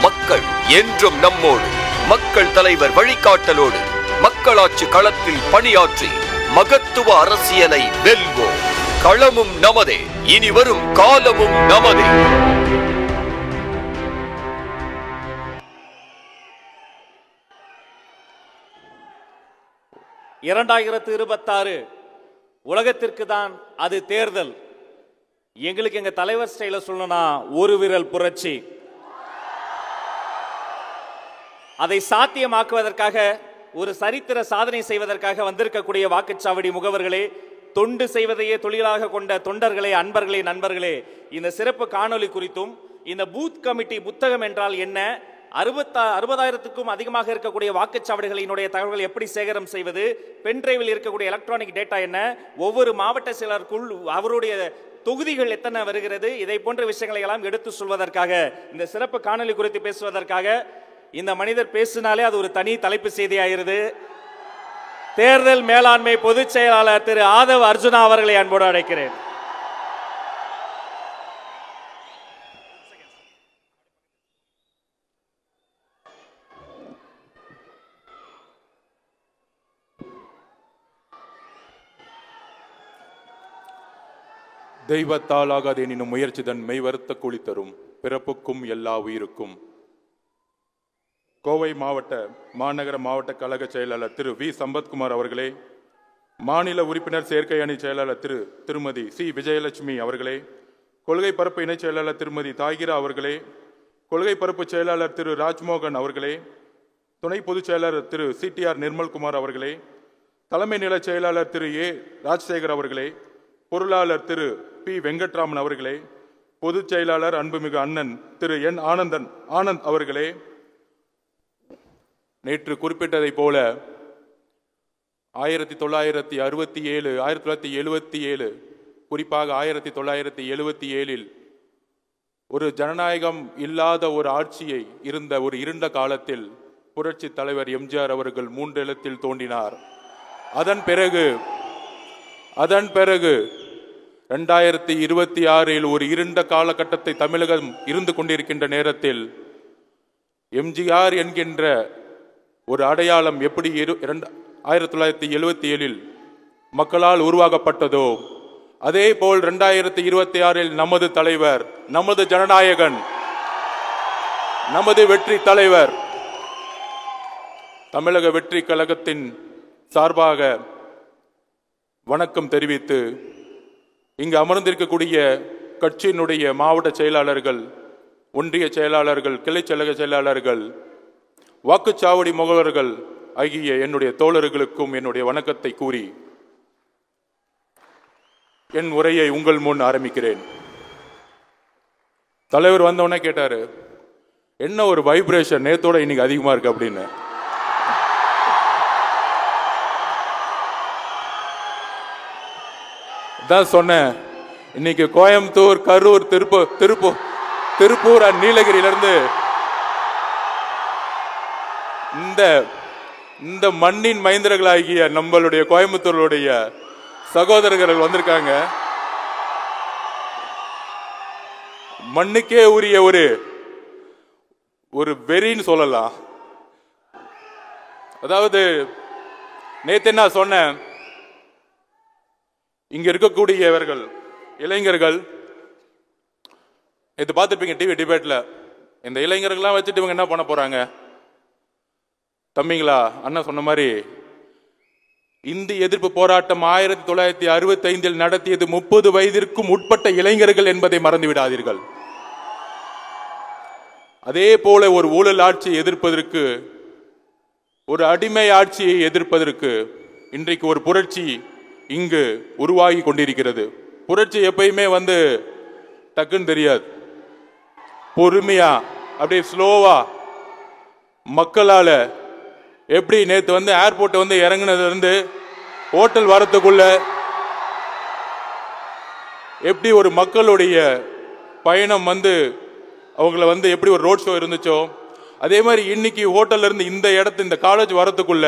[SPEAKER 9] மக்கள் என்றும் நம்மோடு, மக்கள் தலைவர் வழிகாட்டலோடு மக்களாட்சி களத்தில் பணியாற்றி மகத்துவ அரசியலை வெல்வோம். களமும் நமதே, இனி வரும் காலமும் நமதே.
[SPEAKER 1] உலகத்திற்கு தான் அது தேர்தல். எங்களுக்கு எங்க தலைவர் ஸ்டைல சொல்லணும்னா ஒரு விரல் புரட்சி. அதை சாத்தியமாக்குவதற்காக, ஒரு சரித்திர சாதனை செய்வதற்காக வந்திருக்கக்கூடிய வாக்குச்சாவடி முகவர்களே, தொண்டு செய்வதையே தொழிலாக கொண்ட தொண்டர்களே, அன்பர்களே, நண்பர்களே, இந்த சிறப்பு காணொளி குறித்தும் இந்த பூத் கமிட்டி புத்தகம் என்றால் என்ன, 60,000க்கும் அதிகமாக இருக்கக்கூடிய வாக்குச்சாவடிகளினுடைய தகவல்கள் எப்படி சேகரம் செய்வது, பென்டிரைவில் இருக்கக்கூடிய எலக்ட்ரானிக் டேட்டா என்ன, ஒவ்வொரு மாவட்ட செயலருக்குள் அவருடைய தொகுதிகள் எத்தனை வருகிறது, இதை போன்ற விஷயங்களை எல்லாம் எடுத்து சொல்வதற்காக, இந்த சிறப்பு காணொளி குறித்து பேசுவதற்காக இந்த மனிதர் பேசினாலே அது ஒரு தனி தலைப்பு செய்தியாகிறது. தேர்தல் மேலாண்மை பொதுச் செயலாளர் திரு ஆதவ் அர்ஜுனா அவர்களை அன்போடு அழைக்கிறேன்.
[SPEAKER 11] தெய்வத்தால் ஆகாதெனினும் முயற்சி தன் மெய் வருத்த கூலி தரும், பிறப்புக்கும் எல்லா உயிருக்கும். கோவை மாநகர மாவட்ட கழக செயலாளர் திரு வி சம்பத்குமார் அவர்களே, மாநில உறுப்பினர் சேர்க்கை அணி செயலாளர் திருமதி சி விஜயலட்சுமி அவர்களே, கொள்கை பரப்பு இணைச் செயலாளர் திருமதி தாகிரா அவர்களே, கொள்கை பரப்பு செயலாளர் திரு ராஜ்மோகன் அவர்களே, துணை பொதுச் செயலாளர் திரு சிடிஆர் நிர்மல்குமார் அவர்களே, தலைமை நில செயலாளர் திரு ஏ ராஜசேகர் அவர்களே, பொருளாளர் திரு பி வெங்கட்ராமன் அவர்களே, பொதுச் செயலாளர் அன்புமிகு அண்ணன் திரு என் ஆனந்த் அவர்களே, நேற்று குறிப்பிட்டதை போல 1967 குறிப்பாக 1977 ஒரு ஜனநாயகம் இல்லாத ஒரு ஆட்சியை இருந்த ஒரு இருண்ட காலத்தில் புரட்சி தலைவர் எம்ஜிஆர் அவர்கள் 3 எழுத்தில் தோன்றினார். அதன் பிறகு 2026 ஒரு இருண்ட காலகட்டத்தை தமிழகம் இருந்து கொண்டிருக்கின்ற நேரத்தில் எம்ஜிஆர் என்கின்ற ஒரு அடையாளம் எப்படி 1977 மக்களால் உருவாக்கப்பட்டதோ அதே போல் 2026 நமது தலைவர், நமது ஜனநாயகன், நமது வெற்றி தலைவர் தமிழக வெற்றி கழகத்தின் சார்பாக வணக்கம் தெரிவித்து இங்கு அமர்ந்திருக்கக்கூடிய கட்சியினுடைய மாவட்ட செயலாளர்கள், ஒன்றிய செயலாளர்கள், கிளை கழக செயலாளர்கள், வாக்குச்சாவடி முகவர்கள் ஆகிய என்னுடைய தோழர்களுக்கும் என்னுடைய வணக்கத்தை கூறி என் உரையை உங்கள் முன் ஆரம்பிக்கிறேன். தலைவர் வந்தவொடனே கேட்டாரு, என்ன ஒரு வைப்ரேஷன் நேத்தோட இன்னைக்கு அதிகமா இருக்கு அப்படின்னு. தான் சொன்னேன், இன்னைக்கு கோயம்புத்தூர், கரூர், திருப்பூர் நீலகிரியிலிருந்து இந்த மண்ணின் மைந்தர்களாகிய நம்மளுடைய கோயம்புத்தூருடைய சகோதரர்கள் வந்திருக்காங்க. மண்ணுக்கே உரிய ஒரு வெறின்னு சொல்லலாம். அதாவது நேத்து என்ன சொன்னேன், இங்க இருக்கக்கூடியவர்கள் இளைஞர்கள் இது பார்த்துருப்பீங்க டிவி டிபேட்ல. இந்த இளைஞர்கள்லாம் வச்சுட்டு இவங்க என்ன பண்ண போறாங்க? தம்பிங்களா, அண்ணா சொன்ன மாதிரி இந்திய எதிர்ப்பு போராட்டம் 1965 நடத்தியது 30 வயதிற்கும் உட்பட்ட இளைஞர்கள் என்பதை மறந்து விடாதீர்கள். அதே போல ஒரு ஊழல் ஆட்சியை எதிர்ப்பதற்கு, ஒரு அடிமை ஆட்சியை எதிர்ப்பதற்கு இன்றைக்கு ஒரு புரட்சி இங்கு உருவாகி கொண்டிருக்கிறது. புரட்சி எப்பயுமே டக்குன்னு தெரியாது. பொறுமையா அப்படியே ஸ்லோவா மக்களால எப்படி நேத்து ஏர்போர்ட் இறங்கினதுல இருந்து ஹோட்டல் வரத்துக்குள்ள எப்படி ஒரு மக்களுடைய பயணம் அவங்கள எப்படி ஒரு ரோட் ஷோ இருந்துச்சோ, அதே மாதிரி இன்னைக்கு ஹோட்டல்ல இருந்து இந்த இடத்து இந்த காலேஜ் வரத்துக்குள்ள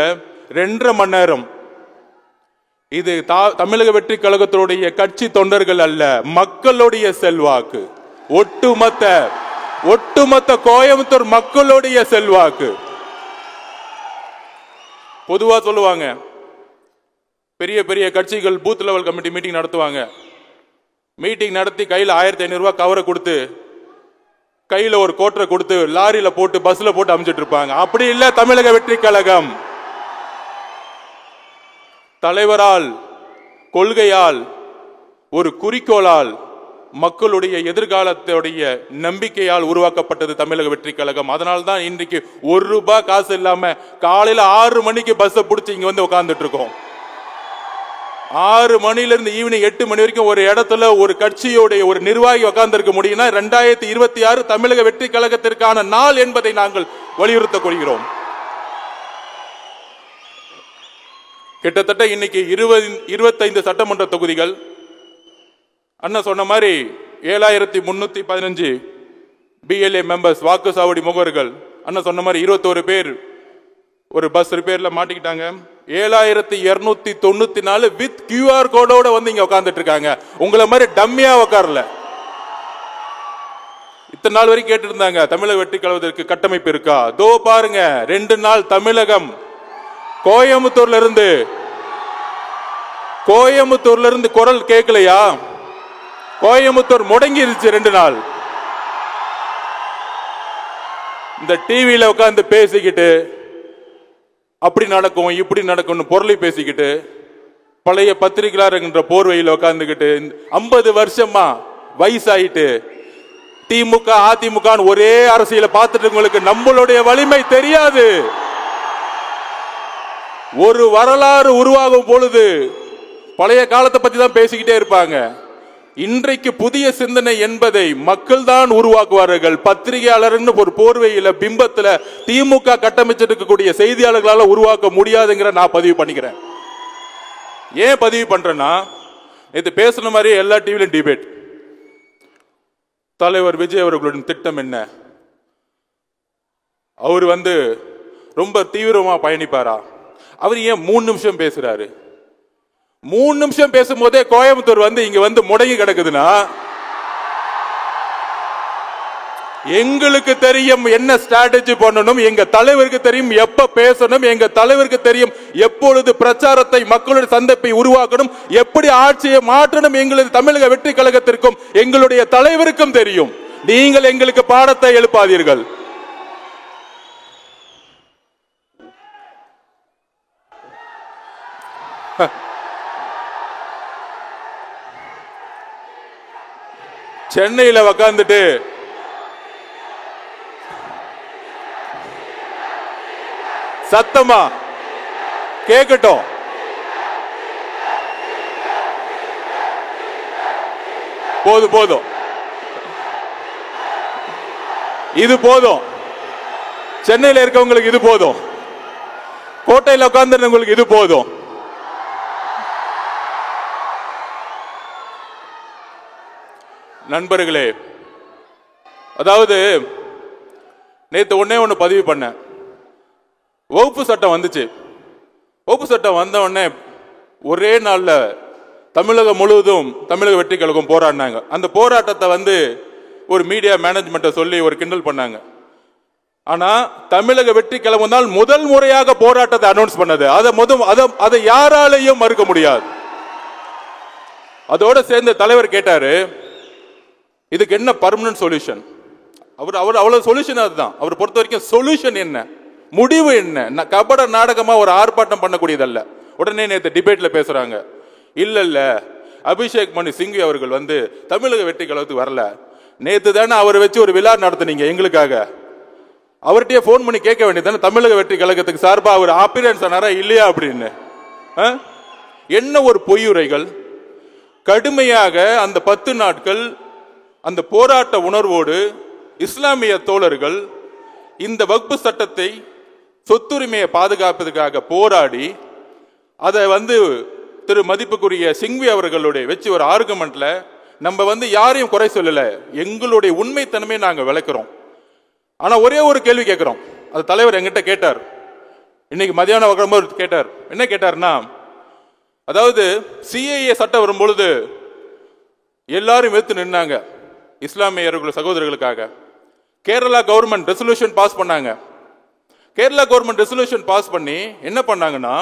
[SPEAKER 11] 2.5 மணி நேரம். இது தமிழக வெற்றி கழகத்தினுடைய கட்சி தொண்டர்கள் அல்ல, மக்களுடைய செல்வாக்கு. ஒட்டுமொத்த கோயம்புத்தூர் மக்களுடைய செல்வாக்கு. பொதுவா சொல்லுவாங்க, பெரிய பெரிய கட்சிகள் பூத் லெவல் கமிட்டி மீட்டிங் நடத்துவாங்க. மீட்டிங் நடத்தி கையில் 1500 ரூபாய் கவரை கொடுத்து, கையில ஒரு கோட்டரை கொடுத்து, லாரியில போட்டு பஸ்ல போட்டு அமைச்சிட்டு இருப்பாங்க. அப்படி இல்ல தமிழக வெற்றி கழகம். தலைவரால், கொள்கையால், ஒரு குறிக்கோளால், மக்களுடைய எதிர்காலத்துடைய நம்பிக்கையால் உருவாக்கப்பட்டது தமிழக வெற்றி கழகம். அதனால்தான் இன்றைக்கு 1 ரூபாய் காசு இல்லாம காலையில 6 மணிக்கு பஸ்ஸை பிடிச்சி இங்க உட்கார்ந்துட்டு இருக்கோம். 6 மணில இருந்து ஈவினிங் 8 மணி வரைக்கும் ஒரு இடத்துல ஒரு கட்சியோடைய ஒரு நிர்வாகி உட்கார்ந்து இருக்க முடியும்னா 2026 தமிழக வெற்றி கழகத்திற்கான நாள் என்பதை நாங்கள் வலியுறுத்த கொள்கிறோம். கிட்டத்தட்ட இன்னைக்கு 25 சட்டமன்ற தொகுதிகள். அண்ணா சொன்ன மாதிரி 7315 BLA மெம்பர்ஸ், வாக்கு சாவடி முகவர்கள். அண்ணா சொன்ன மாதிரி 21 பேர் ஒரு பஸ் ரிப்பேர்ல மாட்டிக்கிட்டாங்க. 7294 வித் QR கோடோட இங்க உட்கார்ந்துட்டு இருக்காங்க. உங்களை மாதிரி டம்மியா உட்காரல. இத்தனை நாள் வரைக்கும் கேட்டு இருந்தாங்க தமிழக வெற்றி கழகத்திற்கு கட்டமைப்பு இருக்கா? தோ பாருங்க, 2 நாள் தமிழகம் கோயம்புத்தூர்ல இருந்து குரல் கேட்கலையா? கோயம்புத்தூர் முடங்கிருச்சு 2 நாள். இந்த டிவியில உட்கார்ந்து பேசிக்கிட்டு அப்படி நடக்கும் இப்படி நடக்கும் பொருளை பேசிக்கிட்டு, பழைய பத்திரிகையாளர் போர்வையில் உட்கார்ந்துகிட்டு 50 வருஷமா வயசாயிட்டு திமுக அதிமுக ஒரே அரசியலை பார்த்துட்டு உங்களுக்கு நம்மளுடைய வலிமை தெரியாது. ஒரு வரலாறு உருவாகும் பொழுது பழைய காலத்தை பத்தி தான் பேசிக்கிட்டே இருப்பாங்க. இன்றைக்கு புதிய சிந்தனை என்பதை மக்கள் தான் உருவாக்குவார்கள். பத்திரிகையாளர் ஒரு போர்வையில பிம்பத்துல திமுக கட்டமைச்சிருக்கக்கூடிய செய்தியாளர்களால உருவாக்க முடியாதுங்கிற நான் பதிவு பண்ணிக்கிறேன். ஏன் பதிவு பண்றேன்னா, நேற்று பேசுன மாதிரி எல்லா டிவிலையும் டிபேட். தலைவர் விஜய் அவர்களுடைய திட்டம் என்ன? அவர் ரொம்ப தீவிரமா பயணிப்பாரா? அவர் ஏன் 3 நிமிஷம் பேசுறாரு? 3 நிமிஷம் பேசும்போதே கோயம்புத்தூர் இங்க முடங்கி கிடக்குதுன்னா, எங்களுக்கு தெரியும் என்ன ஸ்ட்ராட்டஜி பண்ணணும், எங்க தலைவருக்கு தெரியும் எப்ப பேசணும், எங்க தலைவருக்கு தெரியும் எப்பொழுது பிரச்சாரத்தை மக்களுடைய சந்திப்பை உருவாக்கணும், எப்படி ஆட்சியை மாற்றணும். எங்களது தமிழக வெற்றி கழகத்திற்கும் எங்களுடைய தலைவருக்கும் தெரியும். நீங்கள் எங்களுக்கு பாடத்தை எழுப்பாதீர்கள். சென்னையில உக்காந்துட்டு சத்தமா கேட்கட்டும். போதும், இது போதும். சென்னையில இருக்கவங்களுக்கு இது போதும். கோட்டையில் உட்கார்ந்து இது போதும். நண்பர்களே, அதாவது நேத்து ஒண்ணு பதிவு பண்ண, வகுப்பு சட்டம் வந்துச்சு. வகுப்பு சட்டம் வந்த உடனே ஒரே நாள்ல தமிழகம் முழுவதும் தமிழக வெற்றி கழகம் போராடினாங்க. அந்த போராட்டத்தை ஒரு மீடியா மேனேஜ்மெண்ட்டை சொல்லி ஒரு கிண்டல் பண்ணாங்க. ஆனா தமிழக வெற்றி கழகம் தான் முதல் முறையாக போராட்டத்தை அனௌன்ஸ் பண்ணது. அதை யாராலையும் மறுக்க முடியாது. அதோட சேர்ந்து தலைவர் கேட்டாரு, இதுக்கு என்ன பர்மனன்ட் சொல்யூஷன்? அவ்வளவு சொல்யூஷன் அதுதான். அவர் பொறுத்த வரைக்கும் சொல்யூஷன் என்ன, முடிவு என்ன? கபட நாடகமா ஒரு ஆர்ப்பாட்டம் பண்ணக்கூடியதல்ல. உடனே நேற்று டிபேட்ல பேசுறாங்க, இல்ல அபிஷேக் மனு சிங்வி அவர்கள் வந்து தமிழக வெற்றி கழகத்துக்கு வரல, நேத்து தானே அவரை வச்சு ஒரு விழா நடத்துனீங்க எங்களுக்காக, அவர்கிட்டயே போன் பண்ணி கேட்க வேண்டியதானே தமிழக வெற்றி கழகத்துக்கு சார்பா அவர் அப்பியரன்ஸ் ஆனாரா இல்லையா அப்படின்னு. என்ன ஒரு பொய்யுரைகள்! கடுமையாக அந்த 10 நாட்கள் அந்த போராட்ட உணர்வோடு இஸ்லாமிய தோழர்கள் இந்த வக்பு சட்டத்தை, சொத்துரிமையை பாதுகாப்பதற்காக போராடி அதை வந்து திரு மதிப்புக்குரிய சிங்வி அவர்களுடைய வச்சு ஒரு ஆர்குமெண்ட்ல நம்ம வந்து யாரையும் குறை சொல்லல, எங்களுடைய உண்மைத்தன்மையை நாங்க விளக்குறோம். ஆனா ஒரே ஒரு கேள்வி கேட்கிறோம். அது தலைவர் எங்கிட்ட கேட்டார், இன்னைக்கு மதியானம் வரும்போது கேட்டார். என்ன கேட்டார்னா, அதாவது சிஏஏ சட்டம் வரும்பொழுது எல்லாரும் எடுத்து நின்னாங்க இஸ்லாமியர்கள் சகோதரர்களுக்காக. கேரளா கவர்மெண்ட் ரெசல்யூஷன் பாஸ் பண்ணாங்க. கேரளா கவர்மெண்ட் ரெசல்யூஷன் பாஸ் பண்ணி என்ன பண்ணாங்கன்னா,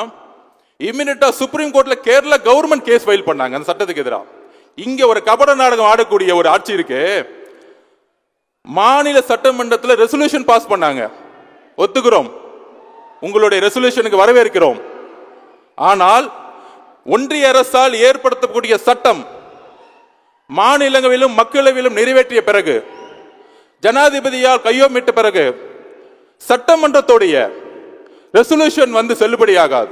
[SPEAKER 11] இமிடியட்டா சுப்ரீம் கோர்ட்ல கேரளா கவர்மெண்ட் கேஸ் ஃபைல் பண்ணாங்க அந்த சட்டத்துக்கு எதிராக. இங்க ஒரு கபட நாடகம் ஆடக்கூடிய ஒரு ஆட்சி இருக்கு. மாநில சட்டமன்றத்தில் ரெசல்யூஷன் பாஸ் பண்ணாங்க, ஒத்துக்கிறோம், உங்களுடைய ரெசல்யூஷனுக்கு வரவேற்கிறோம். ஆனால் ஒன்றிய அரசால் ஏற்படுத்தக்கூடிய சட்டம் மாநிலங்களிலும் மக்களவையிலும் நிறைவேற்றிய பிறகு, ஜனாதிபதியால் கையொமிட்ட பிறகு சட்டமன்றத்துடைய ரெசல்யூஷன் வந்து செல்லுபடியாகாது,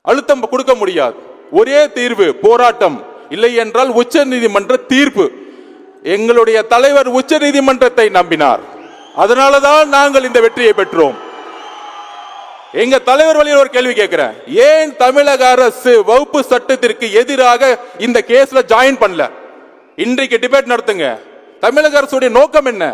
[SPEAKER 11] அழுத்தம் கொடுக்க முடியாது. ஒரே தீர்வு போராட்டம், இல்லை என்றால் உச்ச நீதிமன்ற தீர்ப்பு. எங்களுடைய தலைவர் உச்ச நீதிமன்றத்தை நம்பினார், அதனாலதான் நாங்கள் இந்த வெற்றியை பெற்றோம். எங்க தலைவர் வழியில் ஒரு கேள்வி கேட்கிறேன், ஏன் தமிழக அரசு வகுப்பு சட்டத்திற்கு எதிராக இந்த கேஸ்ல ஜாயின் பண்ணல? இன்றைக்கு டிபேட் நடத்துங்க. தமிழக அரசுடைய நோக்கம் என்ன?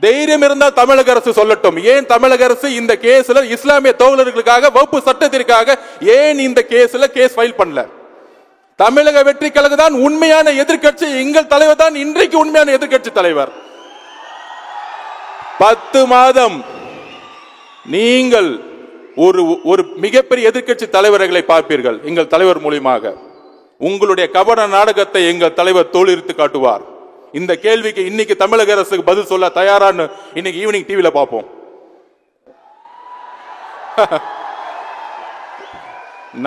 [SPEAKER 11] தைரியம் இருந்தால் தமிழக அரசு சொல்லட்டும். ஏன் தமிழக அரசு இந்த கேஸ்ல இஸ்லாமிய தோழர்களுக்காக வகுப்பு சட்டத்திற்காக ஏன் இந்த கேஸ்ல கேஸ் ஃபைல் பண்ணல? தமிழக வெற்றி கழகம் தான் உண்மையான எதிர்க்கட்சி. எங்கள் தலைவர் தான் இன்றைக்கு உண்மையான எதிர்க்கட்சி தலைவர். 10 மாதம் நீங்கள் ஒரு மிகப்பெரிய எதிர்க்கட்சி தலைவர்களை பார்ப்பீர்கள் எங்கள் தலைவர் மூலியமாக. உங்களுடைய கபட நாடகத்தை எங்கள் தலைவர் தோலுரித்து காட்டுவார். இந்த கேள்விக்கு இன்னைக்கு தமிழக அரசுக்கு பதில் சொல்ல தயாரான்னு இன்னைக்கு ஈவினிங் டிவில பார்ப்போம்.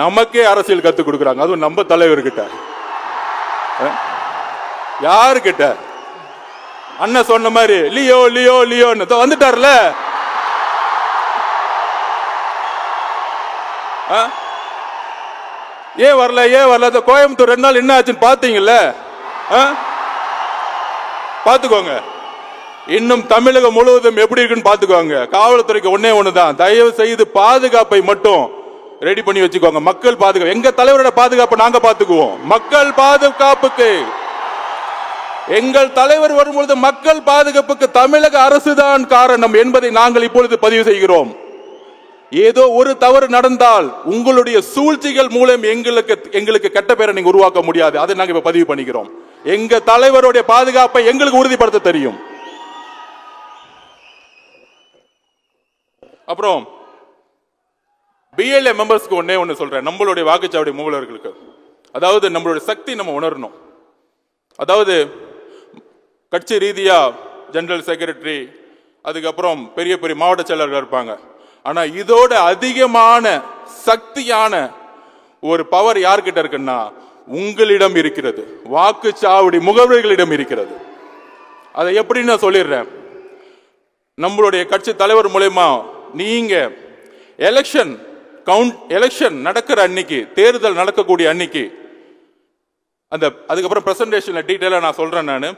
[SPEAKER 11] நமக்கே அரசியல் கத்துக் கொடுக்குறாங்க, அதுவும் நம்ம தலைவர்கிட்ட. யாருக்கிட்ட? அண்ணன் சொன்ன மாதிரி லியோ லியோ லியோன்னு வந்துட்டார்ல. ஏன் வரல ஏன் வரல? கோயம்புத்தூர் 2 நாள் என்ன ஆச்சுன்னு பாத்தீங்கல்ல? பாத்துக்கோங்க. இன்னும் தமிழகம் முழுவதும் எப்படி இருக்குன்னு பாத்துக்கோங்க. காவல்துறைக்கு ஒன்னே ஒண்ணுதான், தயவு செய்து பாதுகாப்பை மட்டும் ரெடி பண்ணி வச்சுக்கோங்க. மக்கள் பாதுகாப்பு, எங்க தலைவரோட பாதுகாப்பை நாங்க பாத்துக்குவோம். மக்கள் பாதுகாப்புக்கு எங்கள் தலைவர் வரும்பொழுது மக்கள் பாதுகாப்புக்கு தமிழக அரசுதான் காரணம் என்பதை நாங்கள் இப்பொழுது பதிவு செய்கிறோம். ஏதோ ஒரு தவறு நடந்தால் உங்களுடைய சூழ்ச்சிகள் மூலம் எங்களுக்கு கெட்ட பேரை நீங்க உருவாக்க முடியாது. அதை நாங்க இப்ப பதிவு பண்ணிக்கிறோம். எங்க தலைவருடைய பாதுகாப்பை எங்களுக்கு உறுதிப்படுத்த தெரியும். அப்புறம் பிஎல்ஏ மெம்பர்ஸ்க்கு ஒன்னே ஒன்னு சொல்றேன், நம்மளுடைய வாக்குச்சாவடி மூலவர்களுக்கு. அதாவது நம்மளுடைய சக்தி நம்ம உணரணும். அதாவது கட்சி ரீதியா ஜெனரல் செக்ரட்டரி, அதுக்கப்புறம் பெரிய பெரிய மாவட்ட செயலர்கள் இருப்பாங்க. ஆனா இதோட அதிகமான சக்தியான ஒரு பவர் யார்கிட்ட இருக்குன்னா உங்களிடம் இருக்கிறது, வாக்குச்சாவடி முகவர்களிடம் இருக்கிறது. அதை எப்படி நான் சொல்லிடுறேன், நம்மளுடைய கட்சி தலைவர் மூலமா நீங்க எலெக்ஷன் நடக்கிற அன்னைக்கு, தேர்தல் நடக்கக்கூடிய அன்னைக்கு, அதுக்கப்புறம் பிரசன்டேஷன்ல டீட்டெயிலா நான் சொல்றேன். நான்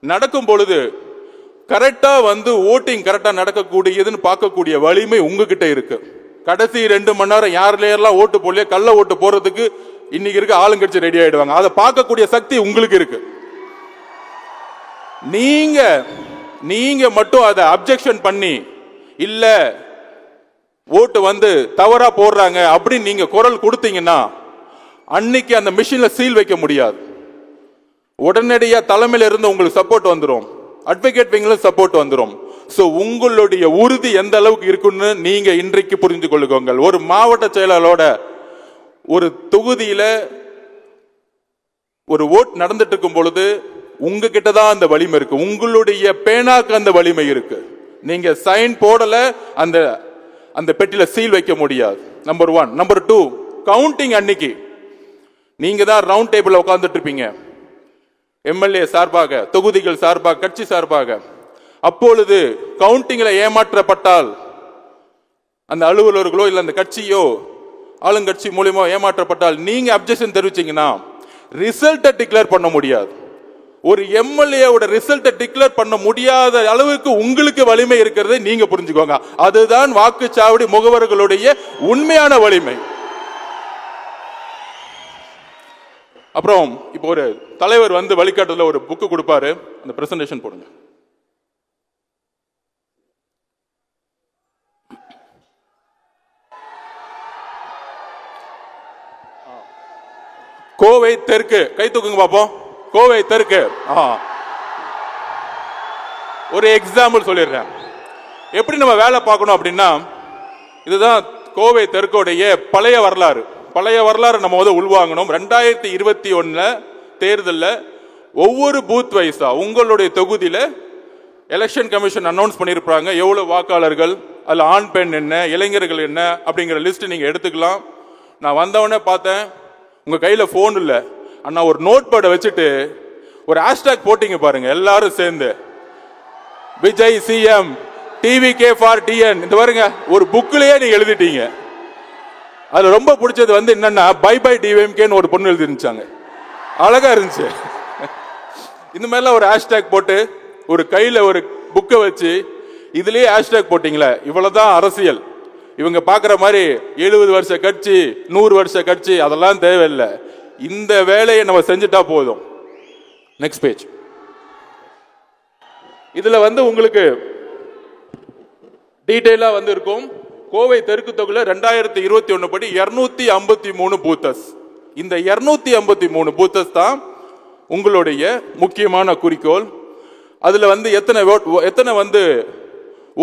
[SPEAKER 11] நடக்கும் பொழுது கரெக்டா வந்து ஓட்டிங் கரெக்டா நடக்கக்கூடியதுன்னு பார்க்கக்கூடிய வலிமை உங்ககிட்ட இருக்கு. கடைசி 2 மணி நேரம் யாரெல்லாம் ஓட்டு போடலையோ கள்ள ஓட்டு போறதுக்கு இன்னைக்கு இருக்க ஆளுங்கட்சி ரெடி ஆயிடுவாங்க. அதை பார்க்கக்கூடிய சக்தி உங்களுக்கு இருக்கு. நீங்க மட்டும் அதை அப்ஜெக்ஷன் பண்ணி இல்ல ஓட்டு வந்து தவறா போடுறாங்க அப்படின்னு நீங்க குரல் கொடுத்தீங்கன்னா அன்னைக்கு அந்த மிஷின்ல சீல் வைக்க முடியாது. உடனடியா தலைமையில இருந்து உங்களுக்கு சப்போர்ட் வந்துடும், அட்வொகேட் விங்ல சப்போர்ட் வந்துடும். சோ உங்களுடைய உறுதி எந்த அளவுக்கு இருக்குன்னு நீங்க இன்றைக்கு புரிந்து கொள்ளுங்கள். ஒரு மாவட்ட செயலாளரோட ஒரு தொகுதியில ஒரு ஓட் நடந்துட்டு இருக்கும் பொழுது உங்ககிட்ட தான் அந்த வலிமை இருக்கு, உங்களுடைய பேனாக்கு அந்த வலிமை இருக்கு. நீங்க சைன் போடல, அந்த அந்த பெட்டியில சீல் வைக்க முடியாது. நம்பர் 1. நம்பர் 2, கவுண்டிங் அன்னைக்கு நீங்க தான் ரவுண்ட் டேபிள் உட்கார்ந்துட்டு இருப்பீங்க, எம்எல்ஏ சார்பாக, தொகுதிகள் சார்பாக, கட்சி சார்பாக. அப்பொழுது கவுண்டிங்ல ஏமாற்றப்பட்டால் அந்த அலுவலர்களோ இல்ல அந்த கட்சியோ ஆளுங்கட்சி மூலியமா ஏமாற்றப்பட்டால் நீங்க அப்ஜெக்ஷன் தெரிவிச்சீங்கன்னா ரிசல்ட்டை டிக்ளேர் பண்ண முடியாது. ஒரு எம்எல்ஏவோட ரிசல்ட்டை டிக்ளேர் பண்ண முடியாத அளவுக்கு உங்களுக்கு வலிமை இருக்கிறது நீங்க புரிஞ்சுக்கோங்க. அதுதான் வாக்குச்சாவடி முகவர்களுடைய உண்மையான வலிமை. அப்புறம் இப்போ ஒரு தலைவர் வந்து வழிகாட்டுதல ஒரு புக்கு கொடுப்பாரு, அந்த பிரசன்டேஷன் போடுங்க. கோவை தெற்கு, கை தூக்குங்க பாப்போம். கோவை தெற்கு. ஒரு எக்ஸாம்பிள் சொல்லிடுறேன், எப்படி நம்ம வேலை பார்க்கணும் அப்படின்னா, இதுதான் கோவை தெற்குடைய பழைய வரலாறு. பழைய வரலாறு நம்ம வந்து உள்வாங்கணும். 2021 தேர்தலில் ஒவ்வொரு பூத் வைஸா உங்களுடைய தொகுதியில எலெக்ஷன் கமிஷன் அனௌன்ஸ் பண்ணியிருப்பாங்க எவ்வளவு வாக்காளர்கள், அதுல ஆண் பெண் என்ன, இளைஞர்கள் என்ன அப்படிங்கிற லிஸ்ட் நீங்க எடுத்துக்கலாம். நான் வந்தவொடனே பார்த்தேன், உங்க கையில போன் இல்ல, அண்ணா ஒரு நோட் பேடை வச்சுட்டு ஒரு ஹேஷ்டாக் போட்டீங்க பாருங்க, எல்லாரும் சேர்ந்து Vijay CM, TVK for TN, இந்த பாருங்க ஒரு புக்லயே நீங்க எழுதிட்டீங்க. அதுல ரொம்ப பிடிச்சது வந்து என்னன்னா பை பை டிவிஎம்கேன்னு ஒரு பொண்ணு எழுதிருந்துச்சாங்க, அழகா இருந்துச்சு. இந்த மாதிரிலாம் ஒரு ஹேஷ்டாக் போட்டு ஒரு கையில ஒரு புக்கை வச்சு இதுலயே ஹேஷ்டாக் போட்டீங்களே, இவ்வளவுதான் அரசியல். இவங்க பாக்குற மாதிரி 70 வருஷ கட்சி 100 வருஷ கட்சி அதெல்லாம் தேவையில்லை, இந்த வேலையை நம்ம செஞ்சுட்டா போதும். Next page. இதுல வந்து உங்களுக்கு டீடைலா வந்து இருக்கும். கோவை தெற்கு தொகுதியில் 2021 படி 253 பூத்தஸ். இந்த 253 பூத்தஸ் தான் உங்களுடைய முக்கியமான குறிக்கோள். அதுல வந்து எத்தனை வந்து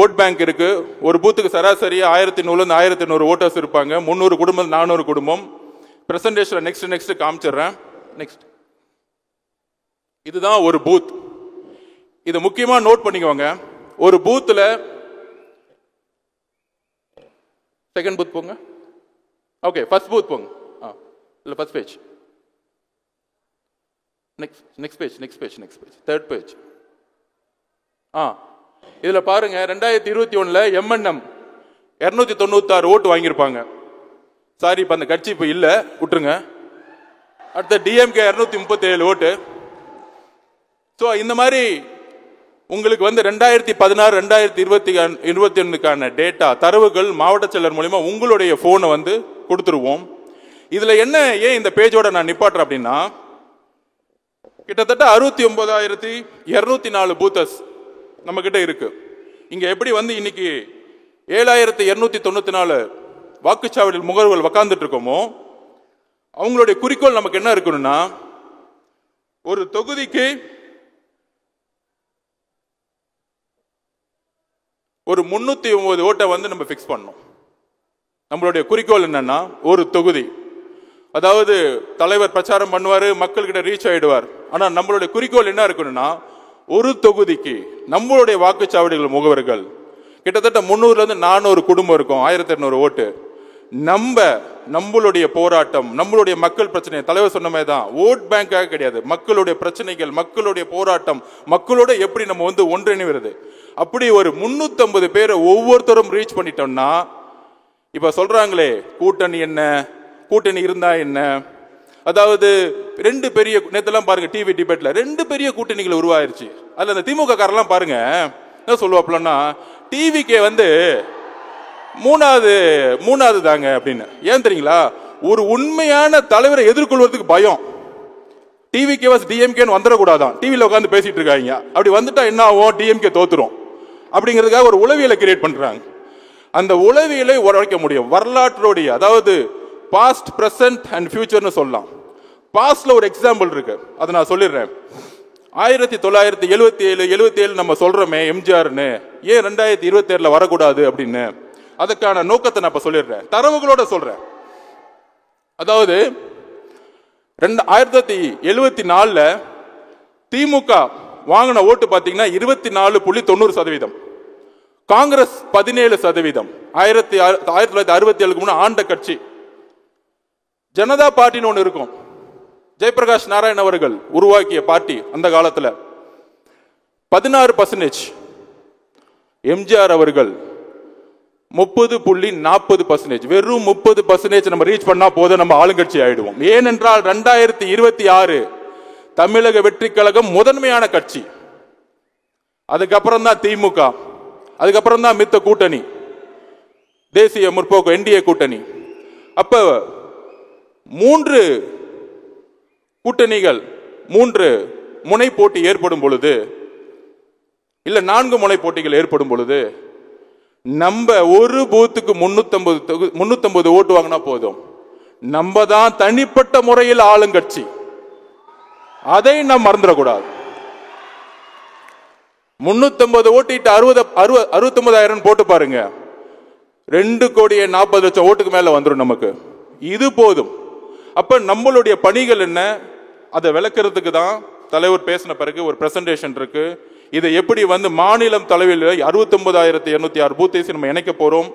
[SPEAKER 11] ஓட் பேங்க் இருக்கு. ஒரு பூத்துக்கு சராசரியா 1100 1100 ஓட்டர்ஸ் இருப்பாங்க. 300 குடும்பம் 400 குடும்பம். பிரசன்டேஷன் நெக்ஸ்ட் காமிச்சிடுறேன். நெக்ஸ்ட், இதுதான் ஒரு பூத். இது முக்கியமா நோட் பண்ணிக்கோங்க. ஒரு பூத்துல செகண்ட் பூத் போங்க. ஓகே, ஃபர்ஸ்ட் பூத் போங்க. இல்ல first page. Next page third page. இதுல பாருங்க 2021 எம்என்எம் 296 ஓட்டு வாங்கியிருப்பாங்க. சாரி, இப்ப அந்த கட்சி இப்ப இல்ல, விட்டுருங்க. அடுத்த டிஎம்கே 237 ஓட்டு. சோ இந்த மாதிரி உங்களுக்கு வந்து 2016 2021 டேட்டா தரவுகள் மாவட்ட செயலர் மூலமா உங்களுடைய போனை வந்து கொடுத்துருவோம். இதுல என்ன, ஏன் இந்த பேஜோட நான் நிப்பாட்டுறேன் அப்படின்னா, கிட்டத்தட்ட 69,204 பூத்தஸ் நம்ம கிட்ட இருக்கு. இங்க எப்படி வந்து இன்னைக்கு 7,294 வாக்குச்சாவடியில் முகவர்கள் உட்கார்ந்துட்டு இருக்கோமோ, அவங்களுடைய குறிக்கோள் நமக்கு என்ன இருக்கணும்னா, ஒரு தொகுதிக்கு ஒரு 309 ஓட்டை வந்து நம்ம பிக்ஸ் பண்ணணும். நம்மளுடைய குறிக்கோள் என்னன்னா, ஒரு தொகுதி, அதாவது தலைவர் பிரச்சாரம் பண்ணுவாரு, மக்கள்கிட்ட ரீச் ஆயிடுவார். ஆனா நம்மளுடைய குறிக்கோள் என்ன இருக்கணும்னா, ஒரு தொகுதிக்கு நம்மளுடைய வாக்குச்சாவடிகள் முகவர்கள் கிட்டத்தட்ட 300 இருந்து 400 குடும்பம் இருக்கும், 1200 ஓட்டு. நம்மளுடைய போராட்டம், நம்மளுடைய மக்கள் பிரச்சனை, தலைவர் சொன்ன மாதிரி தான், ஓட் பேங்காக கிடையாது, மக்களுடைய பிரச்சனைகள், மக்களுடைய போராட்டம், மக்களோட எப்படி நம்ம வந்து ஒன்றிணைவது, அப்படி ஒரு 350 பேரை ஒவ்வொருத்தரும் ரீச் பண்ணிட்டோம்னா, இப்ப சொல்றாங்களே கூட்டணி என்ன, கூட்டணி இருந்தா என்ன, அதாவது 2 பெரிய, நேத்தெல்லாம் பாருங்க டிவி டிபேட்ல 2 பெரிய கூட்டணிகள் உருவாயிருச்சு. அதுல அந்த திமுக காரெல்லாம் பாருங்க என்ன சொல்லுவாப்லன்னா, டிவிக்கே வந்து மூணாவது தாங்க அப்படின்னு. ஏன் தெரியுங்களா, ஒரு உண்மையான தலைவரை எதிர்கொள்வதற்கு பயம். டிவிகே டிஎம்கேன்னு வந்துடக்கூடாதான், டிவியில் உட்காந்து பேசிட்டு இருக்காங்க. அப்படி வந்துட்டா என்ன ஆகும், டிஎம்கே தோத்துரும் அப்படிங்கிறதுக்காக ஒரு உளவியலை கிரியேட் பண்றாங்க. அந்த உளவியலை உரைக்க முடியும் வரலாற்றுடைய, அதாவது பாஸ்ட், பிரசன்ட் அண்ட் ஃபியூச்சர்னு சொல்லலாம். பாஸ்ட்ல ஒரு எக்ஸாம்பிள் இருக்கு, அதை நான் சொல்லிடுறேன். 1977 நம்ம சொல்றோமே எம்ஜிஆர்னு, ஏன் 2027 வரக்கூடாது அப்படின்னு, அதுக்கான நோக்கத்தை நான் இப்ப சொல்லிடுறேன், தரவுகளோட சொல்றேன். அதாவது 1974 திமுக வாங்கின ஓட்டு பார்த்தீங்கன்னா 24.90%, காங்கிரஸ் 17%. 1967 முன்னாடி ஆண்ட கட்சி ஜனதா பார்ட்டின்னு ஒன்று இருக்கும். ஜெயபிரகாஷ் நாராயண் அவர்கள் உருவாக்கிய பார்ட்டி அந்த காலத்தில் 16%. எம்ஜிஆர் அவர்கள் 30.40%. வெறும் 30% நம்ம ரீச் பண்ணா போதும், நம்ம ஆளுங்கட்சி ஆயிடுவோம். ஏனென்றால் 2026 தமிழக வெற்றி கழகம் முதன்மையான கட்சி. அதுக்கப்புறம் தான் திமுக, அதுக்கப்புறம் தான் மித்த கூட்டணி, தேசிய முற்போக்கு என்டிஏ கூட்டணி. அப்ப 3 கூட்டணிகள் 3 முனை போட்டி ஏற்படும் பொழுது, இல்ல 4 முனை போட்டிகள் ஏற்படும் பொழுது, நம்ம ஒரு பூத்துக்கு 350 ஓட்டு வாங்கினா போதும், நம்ம தான் தனிப்பட்ட முறையில் ஆளுங்கட்சி. அதை நாம் மறந்துடக்கூடாது. 350 ஓட்டிட்டு 69,000 போட்டு பாருங்க, 2,40,00,000 ஓட்டுக்கு மேல வந்துடும் நமக்கு. இது போதும். அப்ப நம்மளுடைய பணிகள் என்ன, அதை விளக்குறதுக்கு தான் தலைவர் பேசின பிறகு ஒரு பிரசன்டேஷன் இருக்கு. இதை எப்படி மாநிலம் தலைவில் 69,206 பூத்தை நம்ம இணைக்க போறோம்,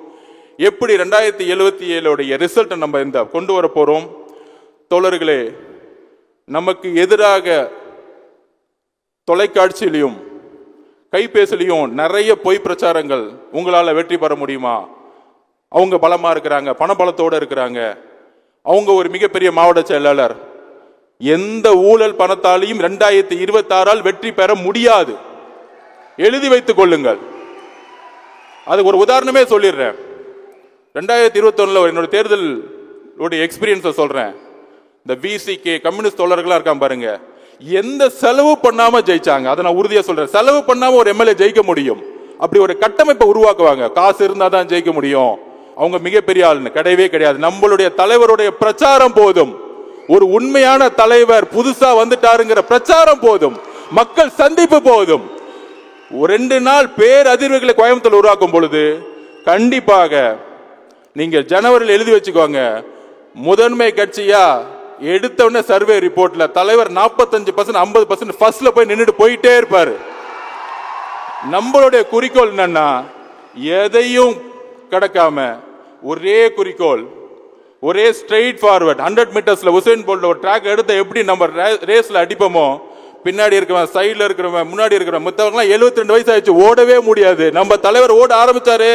[SPEAKER 11] எப்படி 2077 ரிசல்ட் நம்ம இந்த கொண்டு வர போறோம். தோழர்களே, நமக்கு எதிராக தொலைக்காட்சியிலையும் கைபேசிலையும் நிறைய பொய் பிரச்சாரங்கள். உங்களால வெற்றி பெற முடியுமா, அவங்க பலமா இருக்கிறாங்க, பணபலத்தோட இருக்கிறாங்க, அவங்க ஒரு மிகப்பெரிய மாவட்ட செயலாளர். எந்த ஊழல் பணத்தாலையும் 2026 வெற்றி பெற முடியாது. எழுதி வைத்துக் கொள்ளுங்கள். அதுக்கு ஒரு உதாரணமே சொல்லிடுறேன். 2021 என்னோட தேர்தல் எக்ஸ்பீரியன்ஸை சொல்றேன். இந்த விசிகே கம்யூனிஸ்ட் தோழர்களா இருக்கான் பாருங்க, எந்த செலவு பண்ணாம ஜெயிச்சாங்க. அதை நான் உறுதியா சொல்றேன். செலவு பண்ணாம ஒரு எம்எல்ஏ ஜெயிக்க முடியும். அப்படி ஒரு கட்டமைப்பை உருவாக்குவாங்க. காசு இருந்தா தான் ஜெயிக்க முடியும், அவங்க மிகப்பெரிய ஆளுன்னு கிடையவே கிடையாது. நம்மளுடைய தலைவருடைய பிரச்சாரம் போதும். ஒரு உண்மையான தலைவர் புதுசா வந்துட்டாருங்கிற பிரச்சாரம் போதும், மக்கள் சந்திப்பு போதும். 2 நாள் பேர் அதிர்வுகளை கோயம்புத்தூர் உருவாக்கும் பொழுது கண்டிப்பாக நீங்க ஜனவரியில் எழுதி வச்சுக்கோங்க, முதன்மை கட்சியா எடுத்தவொடனே சர்வே ரிப்போர்ட்ல தலைவர் 45% 50% ஃபர்ஸ்ட்ல போய் நின்றுட்டு போயிட்டே இருப்பாரு. நம்மளுடைய குறிக்கோள் என்னன்னா, எதையும் கடக்காம ஒரே குறிக்கோள், ஒரே ஸ்ட்ரெயிட் ஃபார்வர்ட். 100 மீட்டர்ஸ்ல உசேன் போல்ட் ஒரு ட்ராக் எடுத்து எப்படி நம்ம ரேஸ்ல அடிப்போமோ, பின்னாடி இருக்கிறவன், சைட்ல இருக்கிறவன், முன்னாடி இருக்கிறவன், மத்தவங்கலாம் 72 வயசு ஆயிடுச்சு, ஓடவே முடியாது. நம்ம தலைவர் ஓட ஆரம்பிச்சாரு,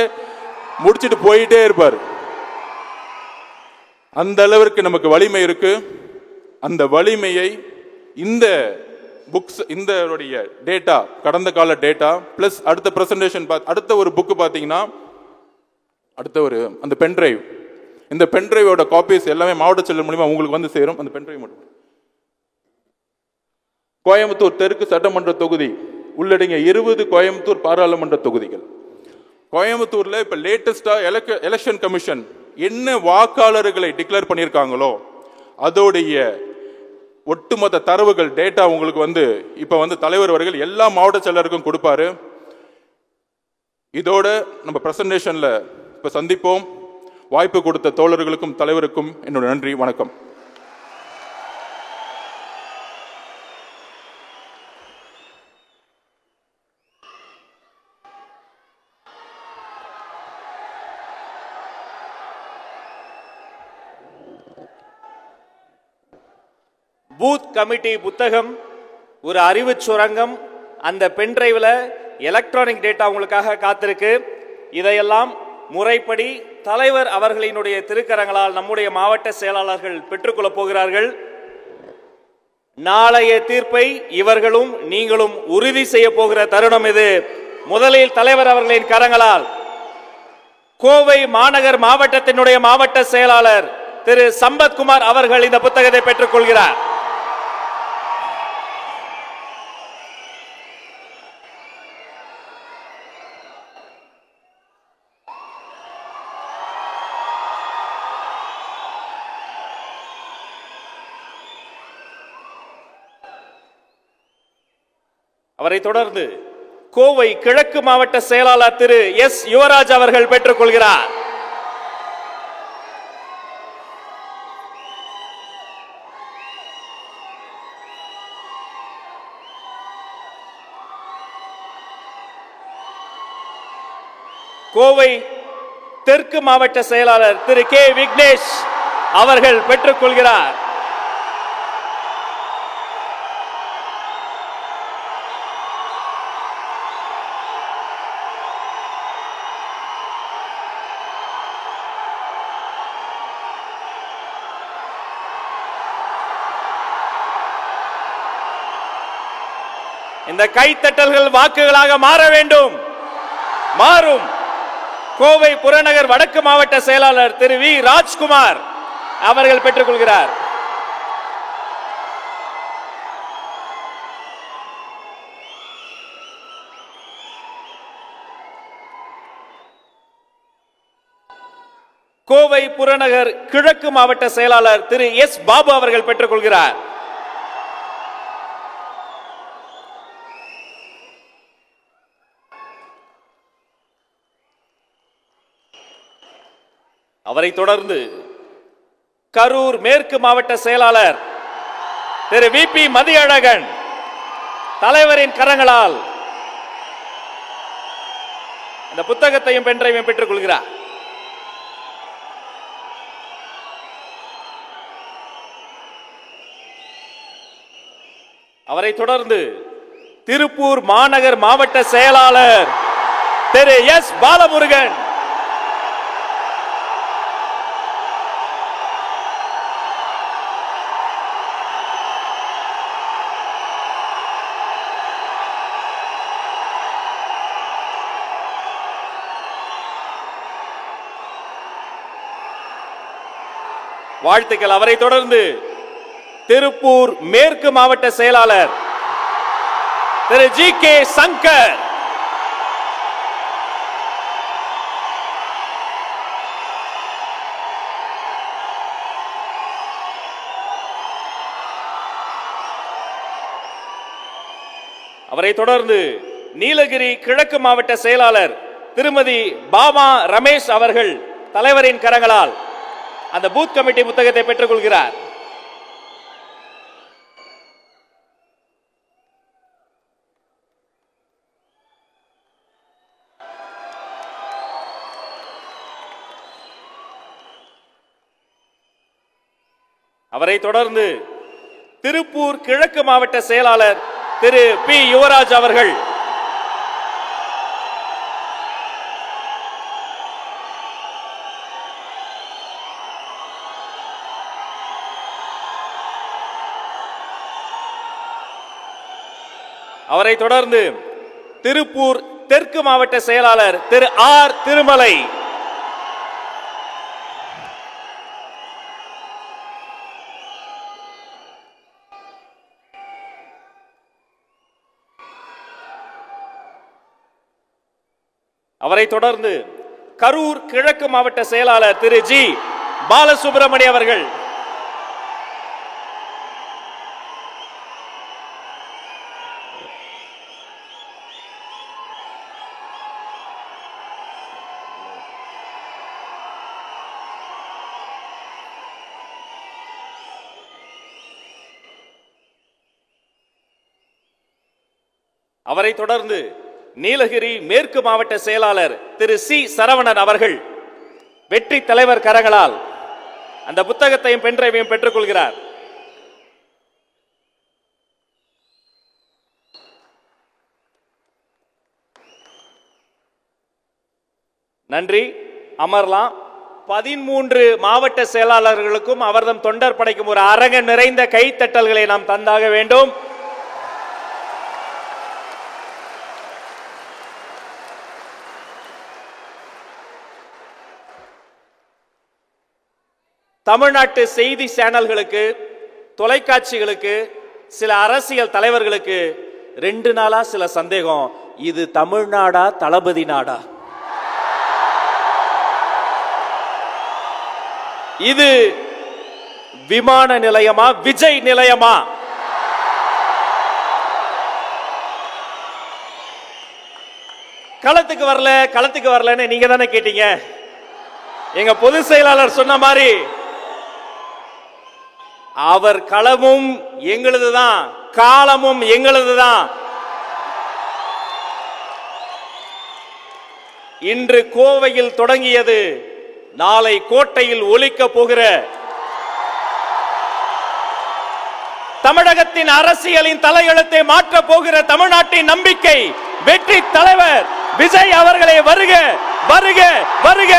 [SPEAKER 11] முடிச்சிட்டு போயிட்டே இருப்பார். அந்த அளவிற்கு நமக்கு வலிமை இருக்கு. அந்த வலிமையை இந்த புக்ஸ், இந்த டேட்டா, கடந்த கால டேட்டா பிளஸ் அடுத்த பிரசன்டேஷன், அடுத்த ஒரு புக் பாத்தீங்கன்னா, அடுத்த ஒரு அந்த பென்டிரைவ், இந்த பென்டிரைவோட காப்பீஸ் எல்லாமே மாவட்ட செயலர் மூலமா உங்களுக்கு சேரும். அந்த பென்டிரைவ் மட்டும் கோயம்புத்தூர் தெற்கு சட்டமன்ற தொகுதி உள்ளடங்கிய 20 கோயம்புத்தூர் பாராளுமன்ற தொகுதிகள். கோயம்புத்தூர்ல இப்ப லேட்டஸ்டா எலெக்ஷன் கமிஷன் என்ன வாக்காளர்களை டிக்ளேர் பண்ணியிருக்காங்களோ அதோடைய ஒட்டுமொத்த தரவுகள் டேட்டா உங்களுக்கு இப்ப தலைவர் அவர்கள் எல்லா மாவட்ட செயலருக்கும் கொடுப்பாரு. இதோட நம்ம பிரசன்டேஷன்ல இப்ப சந்திப்போம். வாய்ப்பு கொடுத்த தோழர்களுக்கும் தலைவருக்கும் என்னோட நன்றி, வணக்கம்.
[SPEAKER 1] பூத் கமிட்டி புத்தகம், ஒரு அறிவு சுரங்கம், அந்த பென்டிரைவில் எலக்ட்ரானிக் டேட்டா உங்களுக்காக காத்திருக்கு. இதையெல்லாம் முறைப்படி தலைவர் அவர்களினுடைய திருக்கரங்களால் நம்முடைய மாவட்ட செயலாளர்கள் பெற்றுக்கொள்ள போகிறார்கள். நாளைய தீர்ப்பை இவர்களும் நீங்களும் உறுதி செய்ய போகிற தருணம் இது. முதலில் தலைவர் அவர்களின் கரங்களால் கோவை மாநகர் மாவட்டத்தினுடைய மாவட்ட செயலாளர் திரு சம்பத்குமார் அவர்கள் இந்த புத்தகத்தை பெற்றுக் கொள்கிறார். அவரை தொடர்ந்து கோவை கிழக்கு மாவட்ட செயலாளர் திரு எஸ் யுவராஜ் அவர்கள் பெற்றுக் கொள்கிறார். கோவை தெற்கு மாவட்ட செயலாளர் திரு கே விக்னேஷ் அவர்கள் பெற்றுக் கொள்கிறார். இந்த கைத்தட்டல்கள் வாக்குகளாக மாற வேண்டும். மாறும். கோவை புறநகர் வடக்கு மாவட்ட செயலாளர் திரு வி ராஜ்குமார் அவர்கள் பெற்றுக் கொள்கிறார். கோவை புறநகர் கிழக்கு மாவட்ட செயலாளர் திரு எஸ் பாபு அவர்கள் பெற்றுக் கொள்கிறார். அவரை தொடர்ந்து கரூர் மேற்கு மாவட்ட செயலாளர் திரு வி பி மதியழகன் தலைவரின் கரங்களால் இந்த புத்தகத்தையும் பென்றையும் பெற்றுக் கொள்கிறார். அவரை தொடர்ந்து திருப்பூர் மாநகர் மாவட்ட செயலாளர் திரு எஸ் பாலமுருகன் வாழ்த்துக்கள். அவரை தொடர்ந்து திருப்பூர் மேற்கு மாவட்ட செயலாளர் திரு ஜி கே சங்கர் அவரை தொடர்ந்து நீலகிரி கிழக்கு மாவட்ட செயலாளர் திருமதி பாமா ரமேஷ் அவர்கள் தலைவரின் கரங்களால் அந்த பூத் கமிட்டி புத்தகத்தை பெற்றுக் கொள்கிறார். அவரை தொடர்ந்து திருப்பூர் கிழக்கு மாவட்ட செயலாளர் திரு பி யுவராஜ் அவர்கள் அவரை தொடர்ந்து திருப்பூர் தெற்கு மாவட்ட செயலாளர் திரு ஆர் திருமலை அவரை தொடர்ந்து கரூர் கிழக்கு மாவட்ட செயலாளர் திரு ஜி பாலசுப்ரமணி அவர்கள் அவரை தொடர்ந்து நீலகிரி மேற்கு மாவட்ட செயலாளர் திரு சி சரவணன் அவர்கள் வெற்றி தலைவர் கரங்களால் அந்த புத்தகத்தையும் பென்றைவையும் பெற்றுக் கொள்கிறார். நன்றி. அமர்லாம். 13 மாவட்ட செயலாளர்களுக்கும் அவர்தம் தொண்டர் படைக்கும் ஒரு அரங்க நிறைந்த கைத்தட்டல்களை நாம் தந்தாக வேண்டும். தமிழ்நாட்டு செய்தி சேனல்களுக்கு, தொலைக்காட்சிகளுக்கு, சில அரசியல் தலைவர்களுக்கு 2 நாளா சில சந்தேகம். இது தமிழ்நாடா தளபதி நாடா? இது விமான நிலையமா விஜய் நிலையமா? களத்துக்கு வரலன்னு நீங்க தானே கேட்டீங்க. எங்க பொதுச் செயலாளர் சொன்ன மாதிரி அவர் களமும் எங்களுதுதான், காலமும் எங்களுதுதான். இன்று கோவையில் தொடங்கியது நாளை கோட்டையில் ஒலிக்கப் போகிற தமிழகத்தின் அரசியலின் தலையெழுத்தை மாற்றப் போகிற தமிழ்நாட்டின் நம்பிக்கை வெற்றி தலைவர் விஜய் அவர்களே வருக வருக வருக.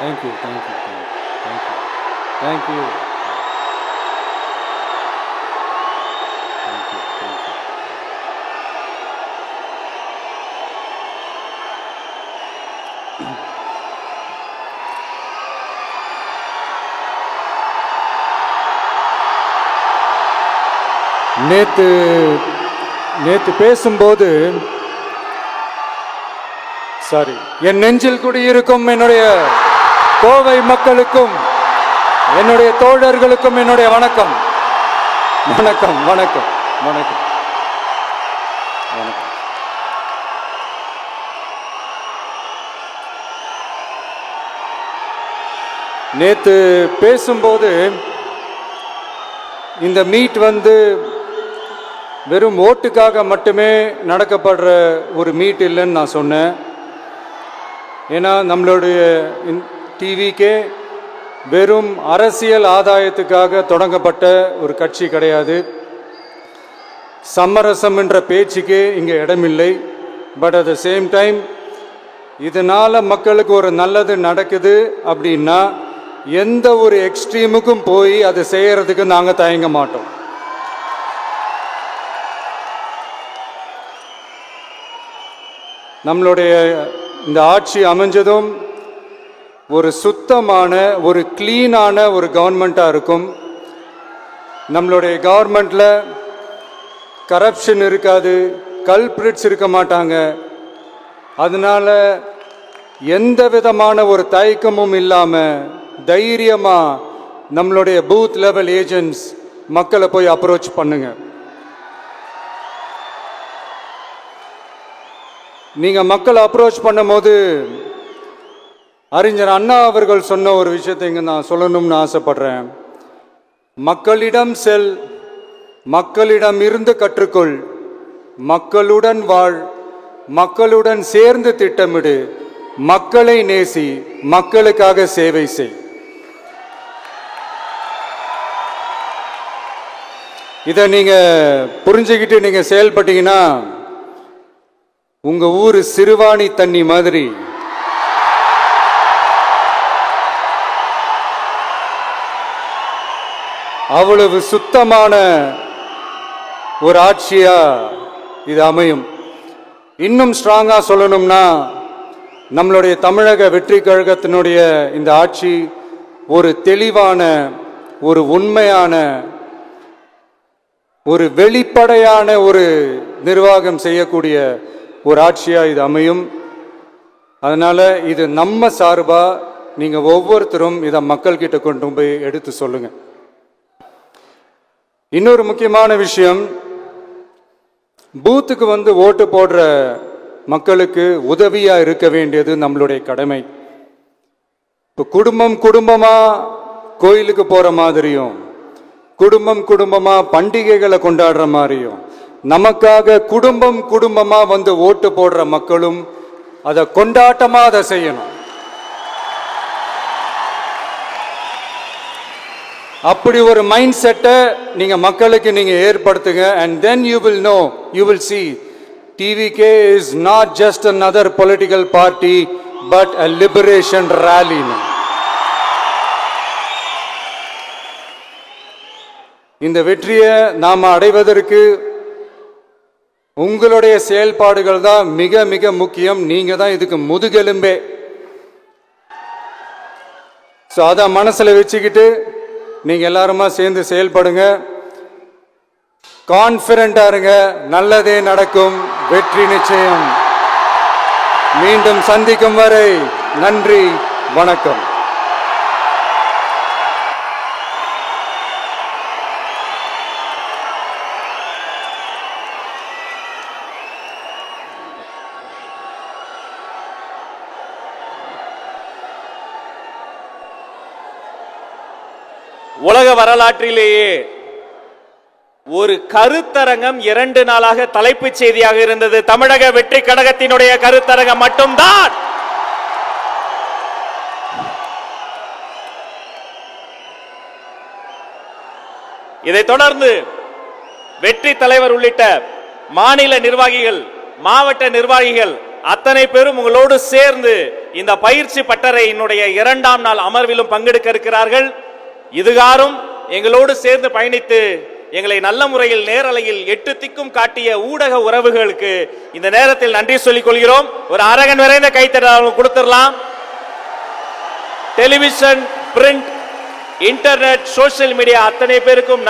[SPEAKER 10] Thank you, thank you, thank you, thank you, thank you, thank you. நேத்து பேசும்போது சாரி என் நெஞ்சில் குடியிருக்கும் என்னுடைய கோவை மக்களுக்கும் என்னுடைய தோழர்களுக்கும் என்னுடைய வணக்கம் வணக்கம் வணக்கம் வணக்கம் வணக்கம். நேத்து பேசும்போது இந்த மீட் வெறும் ஓட்டுக்காக மட்டுமே நடக்கப்படுற ஒரு மீட் இல்லைன்னு நான் சொன்னேன். ஏன்னா நம்மளுடைய டிவிக்கே வெறும் அரசியல் ஆதாயத்துக்காக தொடங்கப்பட்ட ஒரு கட்சி கிடையாது. சமரசம் என்ற பேச்சுக்கே இங்கே இடமில்லை. But at the same time இதனால் மக்களுக்கு ஒரு நல்லது நடக்குது அப்படின்னா எந்த ஒரு எக்ஸ்ட்ரீமுக்கும் போய் அதை செய்யறதுக்கு நாங்கள் தயங்க மாட்டோம். நம்மளுடைய இந்த ஆட்சி அமைஞ்சதும் ஒரு சுத்தமான ஒரு கிளீனான ஒரு கவர்மெண்ட்டாக இருக்கும். நம்மளுடைய கவர்மெண்ட்டில் கரப்ஷன் இருக்காது, கல்பிரிட்ஸ் இருக்க மாட்டாங்க. அதனால எந்த விதமான ஒரு தயக்கமும் இல்லாமல் தைரியமாக நம்மளுடைய பூத் லெவல் ஏஜென்ட்ஸ் மக்களை போய் அப்ரோச் பண்ணுங்க. நீங்கள் மக்களை அப்ரோச் பண்ணும்போது அறிஞர் அண்ணா அவர்கள் சொன்ன ஒரு விஷயத்தை இங்கே நான் சொல்லணும்னு ஆசைப்படுறேன். மக்களிடம் செல், மக்களிடம் இருந்து கற்றுக்கொள், மக்களுடன் வாழ், மக்களுடன் சேர்ந்து திட்டமிடு, மக்களை நேசி, மக்களுக்காக சேவை செய். இதை நீங்க புரிஞ்சுக்கிட்டு நீங்க செயல்பட்டீங்கன்னா உங்க ஊரு சிறுவாணி தண்ணி மாதிரி அவ்வளவு சுத்தமான ஒரு ஆட்சியா இது அமையும். இன்னும் ஸ்ட்ராங்கா சொல்லணும்னா நம்மளுடைய தமிழக வெற்றி கழகத்தினுடைய இந்த ஆட்சி ஒரு தெளிவான, ஒரு உண்மையான, ஒரு வெளிப்படையான ஒரு நிர்வாகம் செய்யக்கூடிய ஒரு ஆட்சியா இது அமையும். அதனால இது நம்ம சார்பா நீங்க ஒவ்வொருத்தரும் இதை மக்கள் கிட்ட கொண்டு போய் எடுத்து சொல்லுங்க. இன்னொரு முக்கியமான விஷயம், பூத்துக்கு ஓட்டு போடுற மக்களுக்கு உதவியா இருக்க வேண்டியது நம்மளுடைய கடமை. இப்போ குடும்பம் குடும்பமா கோயிலுக்கு போற மாதிரியும், குடும்பம் குடும்பமா பண்டிகைகளை கொண்டாடுற மாதிரியும், நமக்காக குடும்பம் குடும்பமா ஓட்டு போடுற மக்களும் அதை கொண்டாட்டமா அதை செய்யணும். அப்படி ஒரு மைண்ட் செட்டை நீங்க மக்களுக்கு நீங்க ஏற்படுத்துங்க. and then you will know, you will see TVK is not just another political party but a liberation rally. இந்த வெற்றியை நாம அடைவதற்கு உங்களுடைய செயல்பாடுகள் தான் மிக மிக முக்கியம். நீங்க தான் இதுக்கு முதுகெலும்பே. சோ அத மனசுல வச்சுக்கிட்டு நீங்க எல்லாருமா சேர்ந்து செயல்படுங்க. கான்பிடண்டா இருங்க, நல்லதே நடக்கும், வெற்றி நிச்சயம். மீண்டும் சந்திக்கும் வரை நன்றி, வணக்கம்.
[SPEAKER 1] உலக வரலாற்றிலேயே ஒரு கருத்தரங்கம் 2 நாளாக தலைப்புச் செய்தியாக இருந்தது. தமிழக வெற்றி கழகத்தினுடைய கருத்தரங்கம் மட்டும்தான். இதைத் தொடர்ந்து வெற்றி தலைவர் உள்ளிட்ட மாநில நிர்வாகிகள், மாவட்ட நிர்வாகிகள் அத்தனை பேரும் உங்களோடு சேர்ந்து இந்த பயிற்சி பட்டறையினுடைய 2ஆம் நாள் அமர்விலும் பங்கெடுக்க இருக்கிறார்கள். இதுகாரும் எங்களோடு சேர்ந்து பயணித்து எங்களை நல்ல முறையில் நேரலையில் 8 திக்கும் காட்டிய ஊடக உறவுகளுக்கு இந்த நேரத்தில் நன்றி சொல்லிக் கொள்கிறோம். ஒரு அரங்கன் நிறைந்த கைத்தட்டல் கொடுத்துடலாம். Television, print, internet, social media அத்தனை பேருக்கும்